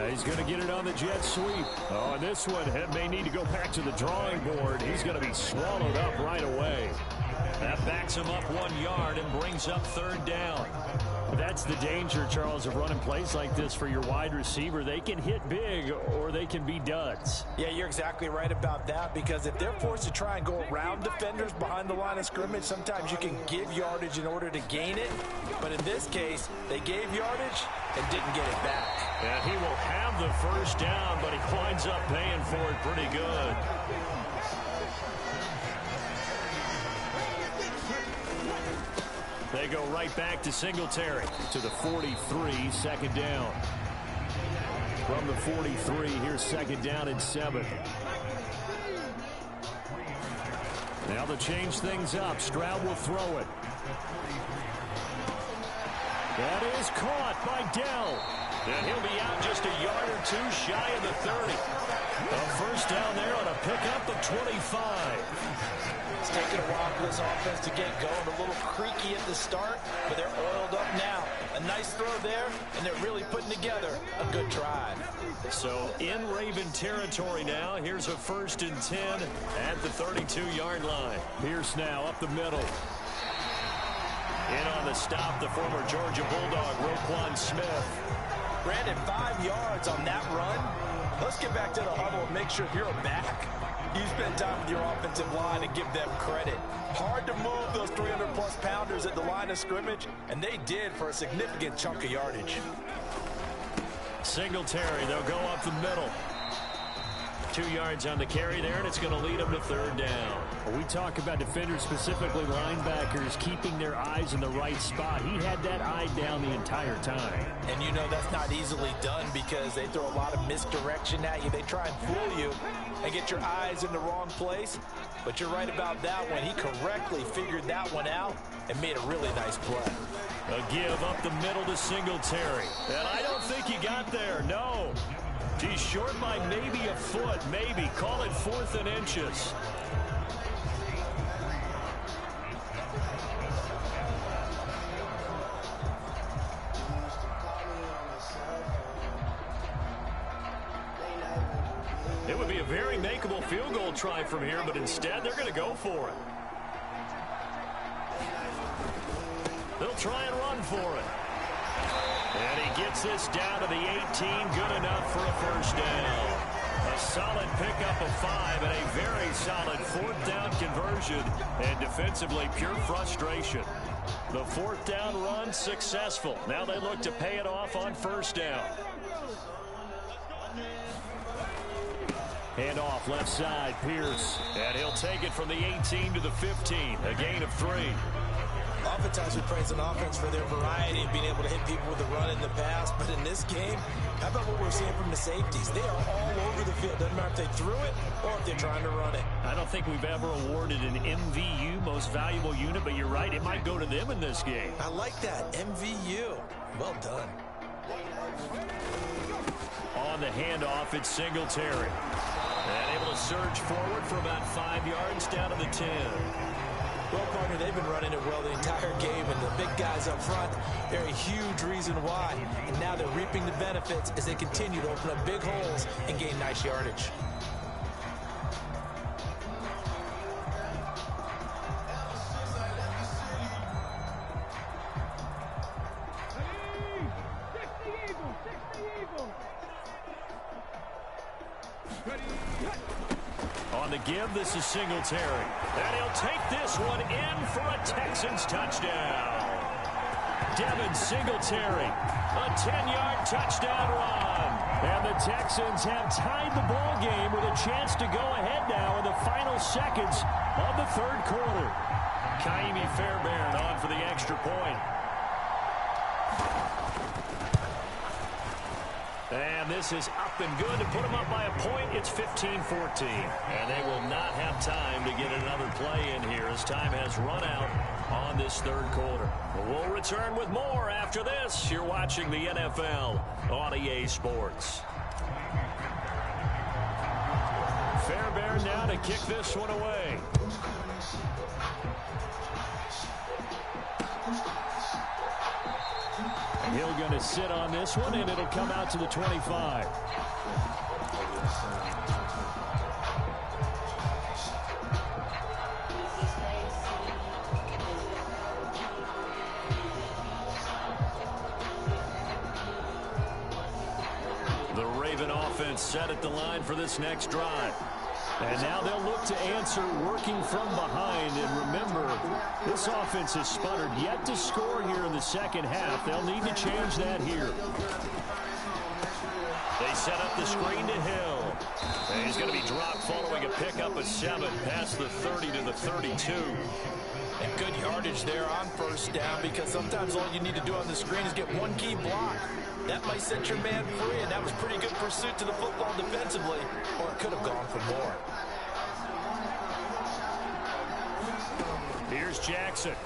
He's going to get it on the jet sweep. Oh, and this one may need to go back to the drawing board. He's going to be swallowed up right away. That backs him up 1 yard and brings up third down. That's the danger, Charles, of running plays like this for your wide receiver. They can hit big or they can be duds. Yeah, you're exactly right about that, because if they're forced to try and go around defenders behind the line of scrimmage, sometimes you can give yardage in order to gain it. But in this case, they gave yardage and didn't get it back. And he will have the first down, but he winds up paying for it pretty good. They go right back to Singletary to the 43, second down. From the 43, here's second down and 7. Now to change things up, Stroud will throw it. That is caught by Dell. And he'll be out just a yard or two shy of the 30. A first down there on a pickup of 25. It's taken a while for this offense to get going. A little creaky at the start, but they're oiled up now. A nice throw there, and they're really putting together a good drive. So in Raven territory now. Here's a 1st and 10 at the 32-yard line. Pierce now up the middle. In on the stop, the former Georgia Bulldog, Roquan Smith. Brandon, 5 yards on that run. Let's get back to the huddle and make sure if you're a back, you spend time with your offensive line and give them credit. Hard to move those 300-plus pounders at the line of scrimmage, and they did for a significant chunk of yardage. Singletary, they'll go up the middle. 2 yards on the carry there, and it's going to lead them to third down. We talk about defenders, specifically linebackers, keeping their eyes in the right spot. He had that eye down the entire time. And you know that's not easily done because they throw a lot of misdirection at you. They try and fool you and get your eyes in the wrong place. But you're right about that one. He correctly figured that one out and made a really nice play. A give up the middle to Singletary. And I don't think he got there, no. He's short by maybe a foot, maybe. Call it 4th and inches. It would be a very makeable field goal try from here, but instead they're going to go for it. They'll try and run for it. And he gets this down to the 18, good enough for a first down. A solid pickup of 5 and a very solid 4th down conversion. And defensively, pure frustration. The 4th down run successful. Now they look to pay it off on first down. Hand off left side, Pierce. And he'll take it from the 18 to the 15, a gain of 3. Oftentimes we praise an offense for their variety and being able to hit people with the run in the pass. But in this game, how about what we're seeing from the safeties? They are all over the field. Doesn't matter if they threw it or if they're trying to run it. I don't think we've ever awarded an MVU, most valuable unit, but you're right, it might go to them in this game. I like that, MVU. Well done. On the handoff, it's Singletary. And able to surge forward for about 5 yards down to the 10. Well, partner, they've been running it well the entire game, and the big guys up front, they're a huge reason why. And now they're reaping the benefits as they continue to open up big holes and gain nice yardage. On the give, this is Singletary. And he'll take this one in for a Texans touchdown. Devin Singletary, a 10-yard touchdown run. And the Texans have tied the ball game with a chance to go ahead now in the final seconds of the third quarter. Kaimi Fairbairn on for the extra point. And this is up and good to put them up by a point. It's 15-14. And they will not have time to get another play in here as time has run out on this third quarter. We'll return with more after this. You're watching the NFL on EA Sports. Fairbairn now to kick this one away. Hill going to sit on this one, and it'll come out to the 25. The Raven offense set at the line for this next drive. And now they'll look to answer working from behind. And remember, this offense has sputtered yet to score here in the second half. They'll need to change that here. They set up the screen to Hill. And he's going to be dropped following a pickup of 7 past the 30 to the 32. And good yardage there on first down, because sometimes all you need to do on the screen is get one key block. That might set your man free, and that was pretty good pursuit to the football defensively, or it could have gone for more. Here's Jackson.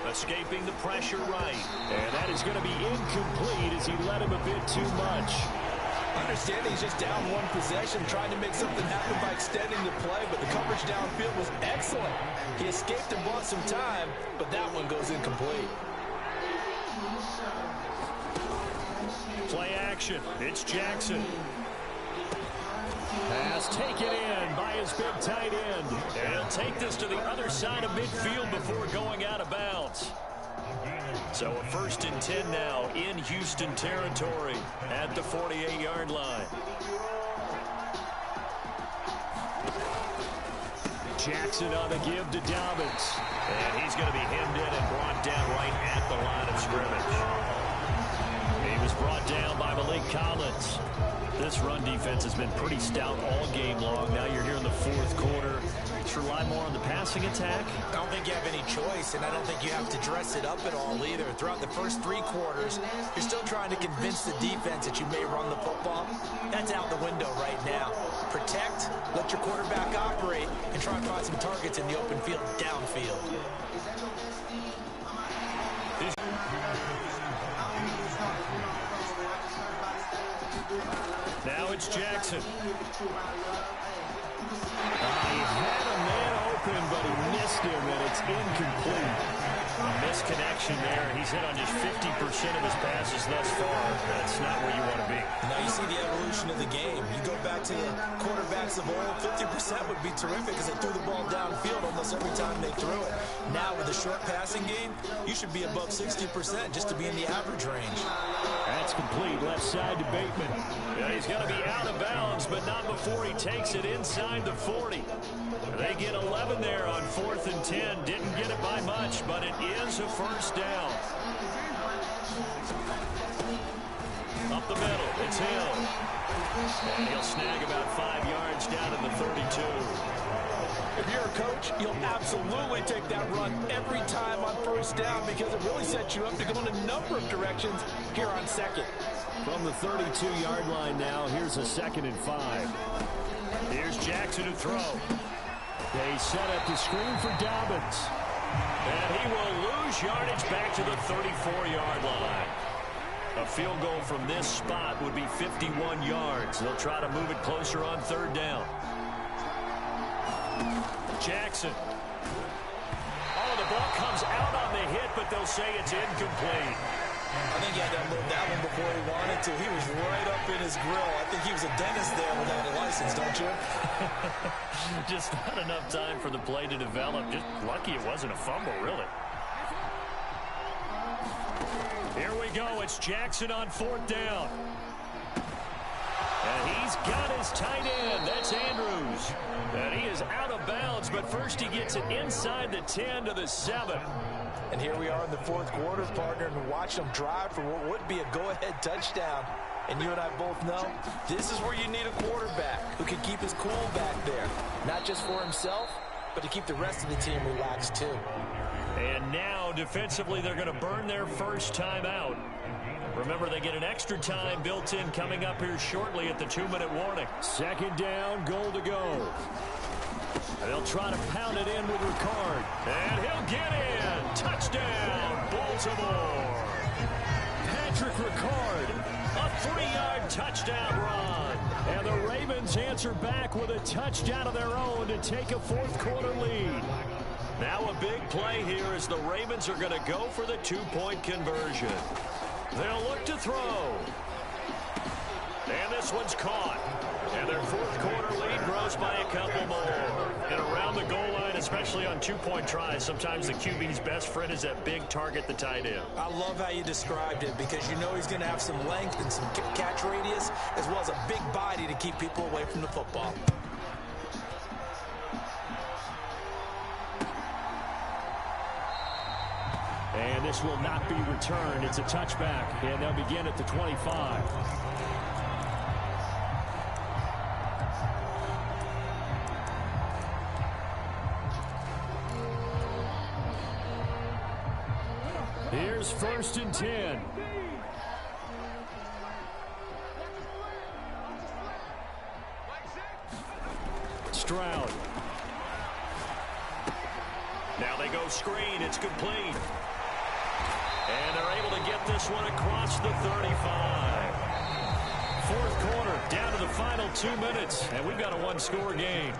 Escaping the pressure right. And that is going to be incomplete as he let him a bit too much. Understanding he's just down one possession, trying to make something happen by extending the play, but the coverage downfield was excellent. He escaped and bought some time, but that one goes incomplete. Play action. It's Jackson. Pass taken in by his big tight end. And he'll take this to the other side of midfield before going out of bounds. So a 1st and 10 now in Houston territory at the 48-yard line. Jackson on the give to Dobbins. And he's going to be hemmed in and brought down right at the line of scrimmage. He was brought down by Malik Collins. This run defense has been pretty stout all game long. Now you're here in the 4th quarter. Let's rely more on the passing attack. I don't think you have any choice, and I don't think you have to dress it up at all either. Throughout the first 3 quarters, you're still trying to convince the defense that you may run the football. That's out the window right now. Protect, let your quarterback operate, and try and find some targets in the open field downfield. Now it's Jackson. He had a man open, but he missed him, and it's incomplete. A misconnection there. He's hit on just 50% of his passes thus far. That's not where you want to be. Now you see the evolution of the game. You go back to the quarterbacks of old, 50% would be terrific because they threw the ball downfield almost every time they threw it. Now with the short passing game, you should be above 60% just to be in the average range. That's complete. Left side to Bateman. Yeah, he's going to be out of bounds, but not before he takes it inside the 40. They get 11 there on 4th and 10. Didn't get it by much, but it is a first down. Up the middle, it's Hill. And he'll snag about 5 yards down in the 32. If you're a coach, you'll absolutely take that run every time on first down because it really sets you up to go in a number of directions here on 2nd. From the 32-yard line now, here's a 2nd and 5. Here's Jackson to throw. They set up the screen for Dobbins. And he will lose yardage back to the 34-yard line. A field goal from this spot would be 51 yards. They'll try to move it closer on 3rd down. Jackson. Oh, the ball comes out on the hit, but they'll say it's incomplete. I think he had to unload that one before he wanted to. He was right up in his grill. I think he was a dentist there without a license, don't you? Just not enough time for the play to develop. Just lucky it wasn't a fumble, really. Here we go. It's Jackson on 4th down. And he's got his tight end. That's Andrews. And he is out of bounds, but first he gets it inside the 10 to the 7. And here we are in the 4th quarter, partner, and watch them drive for what would be a go-ahead touchdown. And you and I both know this is where you need a quarterback who can keep his cool back there. Not just for himself, but to keep the rest of the team relaxed too. And now, defensively, they're going to burn their first time out. Remember, they get an extra time built in coming up here shortly at the 2-minute warning. 2nd down, goal to go. They'll try to pound it in with Ricard. And he'll get in. Touchdown, Baltimore. Patrick Ricard, a 3-yard touchdown run. And the Ravens answer back with a touchdown of their own to take a 4th quarter lead. Now a big play here as the Ravens are going to go for the two-point conversion. They'll look to throw. And this one's caught. And their fourth quarter lead grows by a couple more. And around the goal line, especially on two-point tries, sometimes the QB's best friend is that big target, the tight end. I love how you described it because you know he's going to have some length and some catch radius as well as a big body to keep people away from the football. And this will not be returned. It's a touchback, and they'll begin at the 25. Here's 1st and 10. Stroud. Now they go screen. It's complete. And they're able to get this one across the 35. Fourth quarter, down to the final 2 minutes, and we've got a one-score game.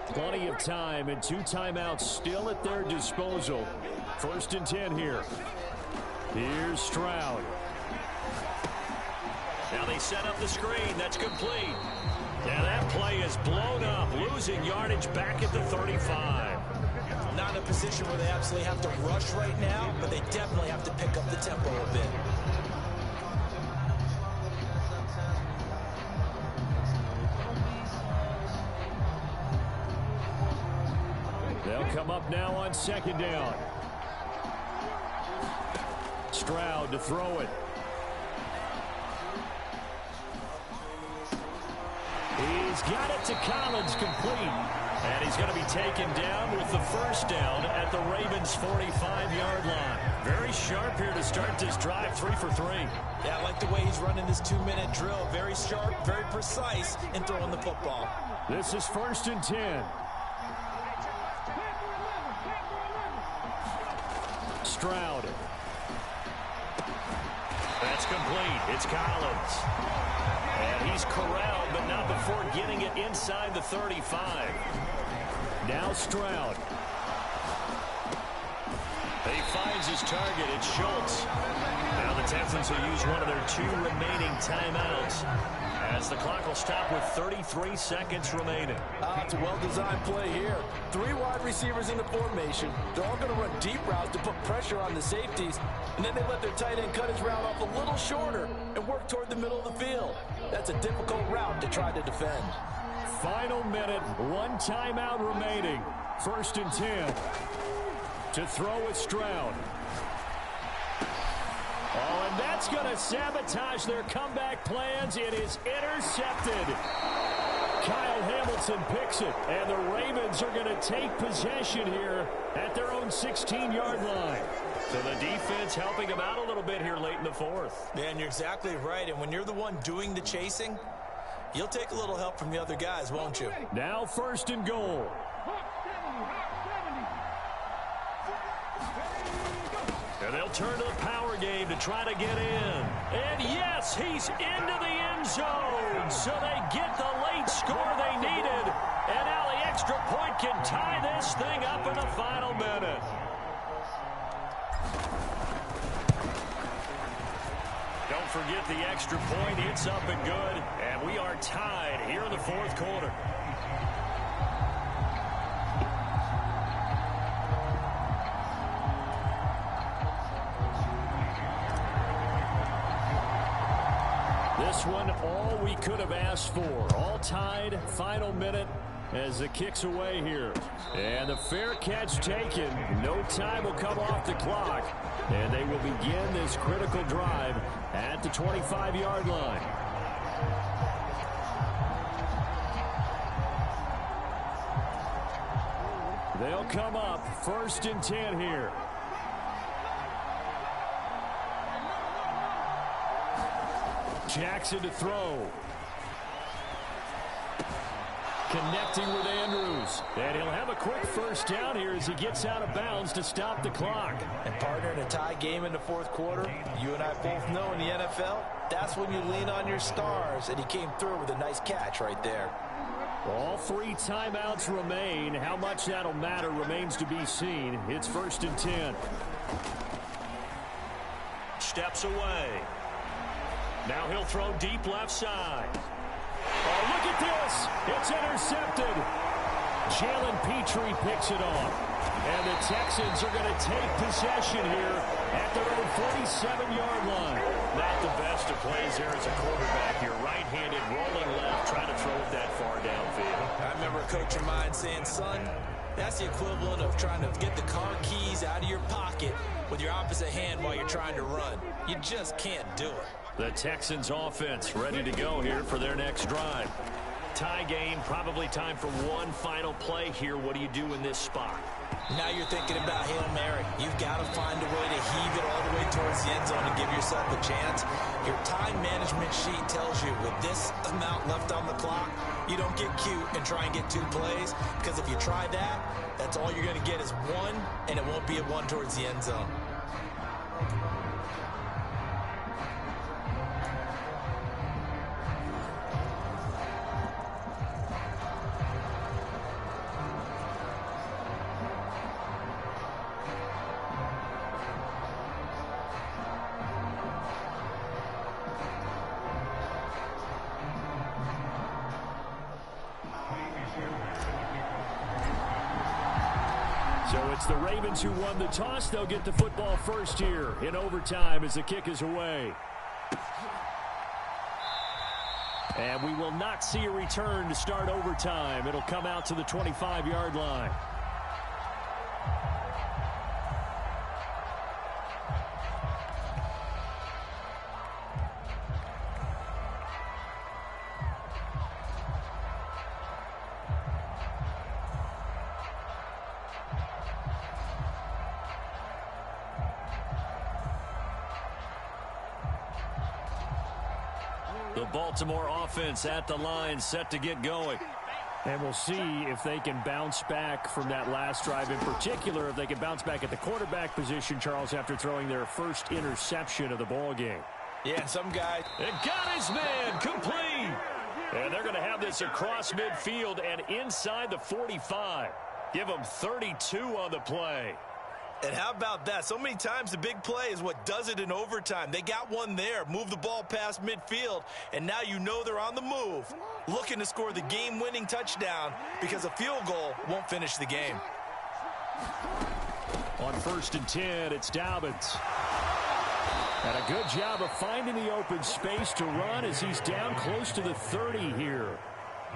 Plenty of time and 2 timeouts still at their disposal. 1st and 10 here. Here's Stroud. Now they set up the screen. That's complete. Now that play is blown up, losing yardage back at the 35. Not in a position where they absolutely have to rush right now, but they definitely have to pick up the tempo a bit. They'll come up now on 2nd down. Stroud to throw it. He's got it to Collins, complete. And he's going to be taken down with the 1st down at the Ravens' 45-yard line. Very sharp here to start this drive, 3 for 3. Yeah, I like the way he's running this 2-minute drill. Very sharp, very precise in throwing the football. This is 1st and 10. Stroud. That's complete. It's Collins. And he's corralled, but not before getting it inside the 35. Now Stroud. He finds his target. It's Schultz. Now the Texans will use one of their 2 remaining timeouts as the clock will stop with 33 seconds remaining. It's a well-designed play here. 3 wide receivers in the formation. They're all going to run deep routes to put pressure on the safeties, and then they let their tight end cut his route off a little shorter and work toward the middle of the field. That's a difficult route to try to defend. Final minute, 1 timeout remaining. 1st and 10. To throw with Stroud. Oh, and that's going to sabotage their comeback plans. It is intercepted. Kyle Hamilton picks it, and the Ravens are going to take possession here at their own 16-yard line. So the defense helping them out a little bit here late in the 4th. Yeah, and you're exactly right. And when you're the one doing the chasing, you'll take a little help from the other guys, won't you? Now 1st and goal. And they'll turn to the power game to try to get in. And yes, he's into the end zone. So they get the late score they needed. And now the extra point can tie this thing up in the final minute. Don't forget the extra point. It's up and good. And we are tied here in the 4th quarter. This one, all we could have asked for. All tied, final minute as the kick's away here. And the fair catch taken. No time will come off the clock. And they will begin this critical drive at the 25-yard line. They'll come up 1st and 10 here. Jackson to throw. Connecting with Andrews. And he'll have a quick 1st down here as he gets out of bounds to stop the clock. And partner, in a tie game in the 4th quarter, you and I both know in the NFL, that's when you lean on your stars. And he came through with a nice catch right there. All 3 timeouts remain. How much that'll matter remains to be seen. It's 1st and 10. Steps away. Now he'll throw deep left side. Oh, look at this. It's intercepted. Jalen Petrie picks it off. And the Texans are going to take possession here at their own 47-yard line. Not the best of plays there as a quarterback. You're right-handed, rolling left, trying to throw it that far downfield. I remember a coach of mine saying, son, that's the equivalent of trying to get the car keys out of your pocket with your opposite hand while you're trying to run. You just can't do it. The Texans offense ready to go here for their next drive. Tie game, probably time for one final play here. What do you do in this spot? Now you're thinking about Hail Mary. You've got to find a way to heave it all the way towards the end zone and give yourself a chance. Your time management sheet tells you with this amount left on the clock, you don't get cute and try and get 2 plays, because if you try that, that's all you're going to get is 1, and it won't be a 1 towards the end zone. So it's the Ravens who won the toss. They'll get the football first here in overtime as the kick is away. And we will not see a return to start overtime. It'll come out to the 25-yard line. The Baltimore offense at the line, set to get going. And we'll see if they can bounce back from that last drive, in particular, if they can bounce back at the quarterback position, Charles, after throwing their first interception of the ball game. Yeah, some guy. It got his man complete. And they're going to have this across midfield and inside the 45. Give them 32 on the play. And how about that? So many times the big play is what does it in overtime. They got one there, move the ball past midfield, and now you know they're on the move, looking to score the game-winning touchdown because a field goal won't finish the game. On 1st and 10, it's Dobbins. And a good job of finding the open space to run as he's down close to the 30 here.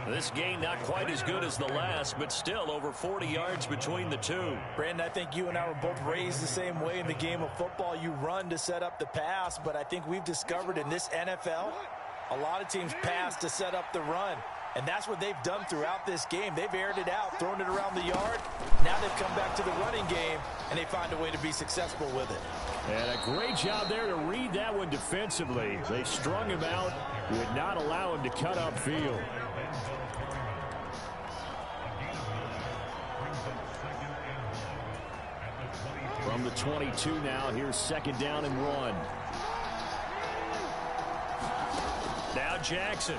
This game not quite as good as the last, but still over 40 yards between the two. Brandon, I think you and I were both raised the same way in the game of football. You run to set up the pass, but I think we've discovered in this NFL, a lot of teams pass to set up the run. And that's what they've done throughout this game. They've aired it out, thrown it around the yard. Now they've come back to the running game, and they find a way to be successful with it. And a great job there to read that one defensively. They strung him out, would not allow him to cut upfield. From the 22 now, here's 2nd down and 1. Now Jackson.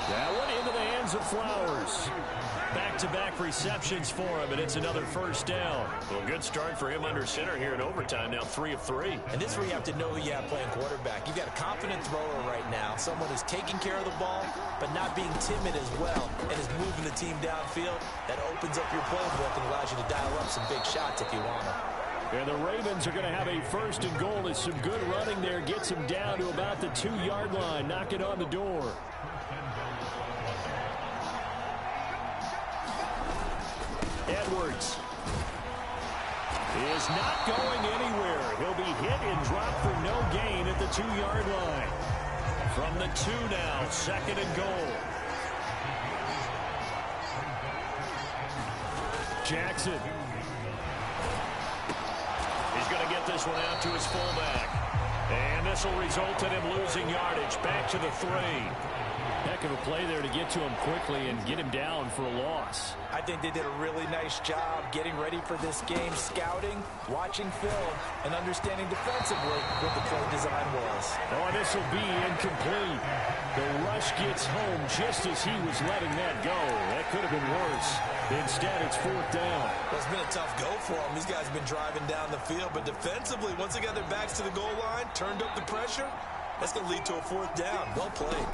That one into the hands of Flowers. Back-to-back receptions for him, and it's another 1st down. Well, good start for him under center here in overtime. Now 3 of 3. And this is where you have to know who you have playing quarterback. You've got a confident thrower right now, someone who's taking care of the ball, but not being timid as well, and is moving the team downfield. That opens up your playbook and allows you to dial up some big shots if you want them. And the Ravens are going to have a 1st and goal. As some good running there gets him down to about the 2-yard line, knocking on the door. Edwards is not going anywhere. He'll be hit and dropped for no gain at the 2-yard line. From the 2 now, 2nd and goal. Jackson. He's going to get this one out to his fullback. And this will result in him losing yardage back to the 3. heck of a play there to get to him quickly and get him down for a loss. I think they did a really nice job getting ready for this game, scouting, watching film, and understanding defensively what the play design was. Oh, this will be incomplete. The rush gets home just as he was letting that go. That could have been worse. Instead, it's fourth down. Well, it's been a tough go for them. These guys have been driving down the field, but defensively, once they got their backs to the goal line, turned up the pressure, that's going to lead to a fourth down. Well played.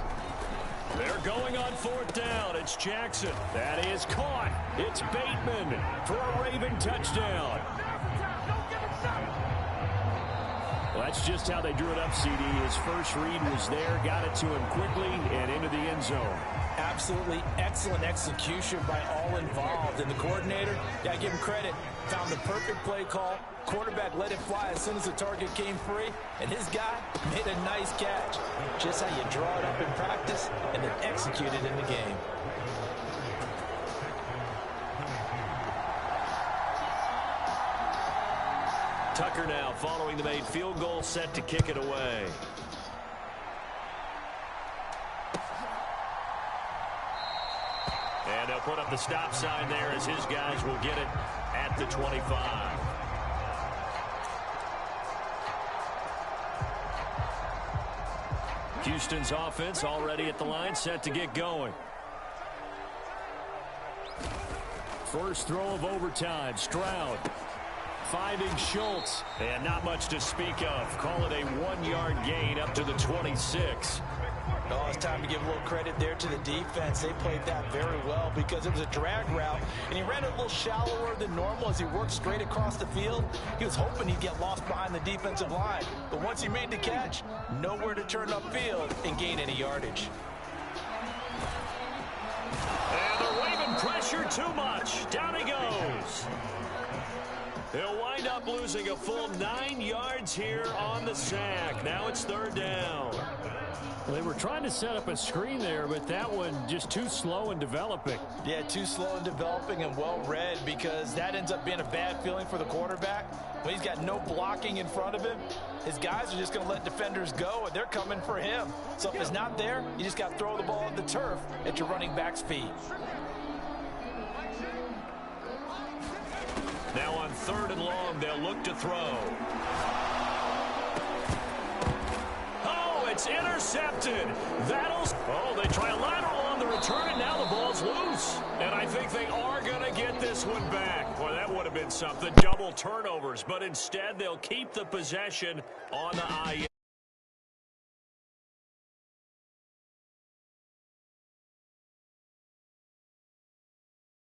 They're going on fourth down. It's Jackson. That is caught. It's Bateman for a Raven touchdown. Well, that's just how they drew it up, CD. His first read was there, got it to him quickly, and into the end zone. Absolutely excellent execution by all involved. And the coordinator, yeah, give him credit, found the perfect play call. Quarterback let it fly as soon as the target came free, and his guy made a nice catch. Just how you draw it up in practice and then execute it in the game. Tucker now following the made field goal, set to kick it away. And they'll put up the stop sign there as his guys will get it at the 25. Houston's offense already at the line, set to get going. First throw of overtime, Stroud finding Schultz, and not much to speak of. Call it a 1-yard gain up to the 26. Oh, it's time to give a little credit there to the defense. They played that very well because it was a drag route, and he ran it a little shallower than normal as he worked straight across the field. He was hoping he'd get lost behind the defensive line, but once he made the catch, nowhere to turn upfield and gain any yardage. And they're waving pressure too much. Down he goes. He'll wind up losing a full 9 yards here on the sack. Now it's third down. Well, they were trying to set up a screen there, but that one just too slow in developing. Yeah, too slow in developing and well read, because that ends up being a bad feeling for the quarterback. When he's got no blocking in front of him, his guys are just going to let defenders go, and they're coming for him. So if it's not there, you just got to throw the ball at the turf at your running back's feet. Now on third and long, they'll look to throw. Oh, it's intercepted. Oh, they try a lateral on the return, and now the ball's loose. And I think they are going to get this one back. Boy, that would have been something. Double turnovers, but instead they'll keep the possession on the IU.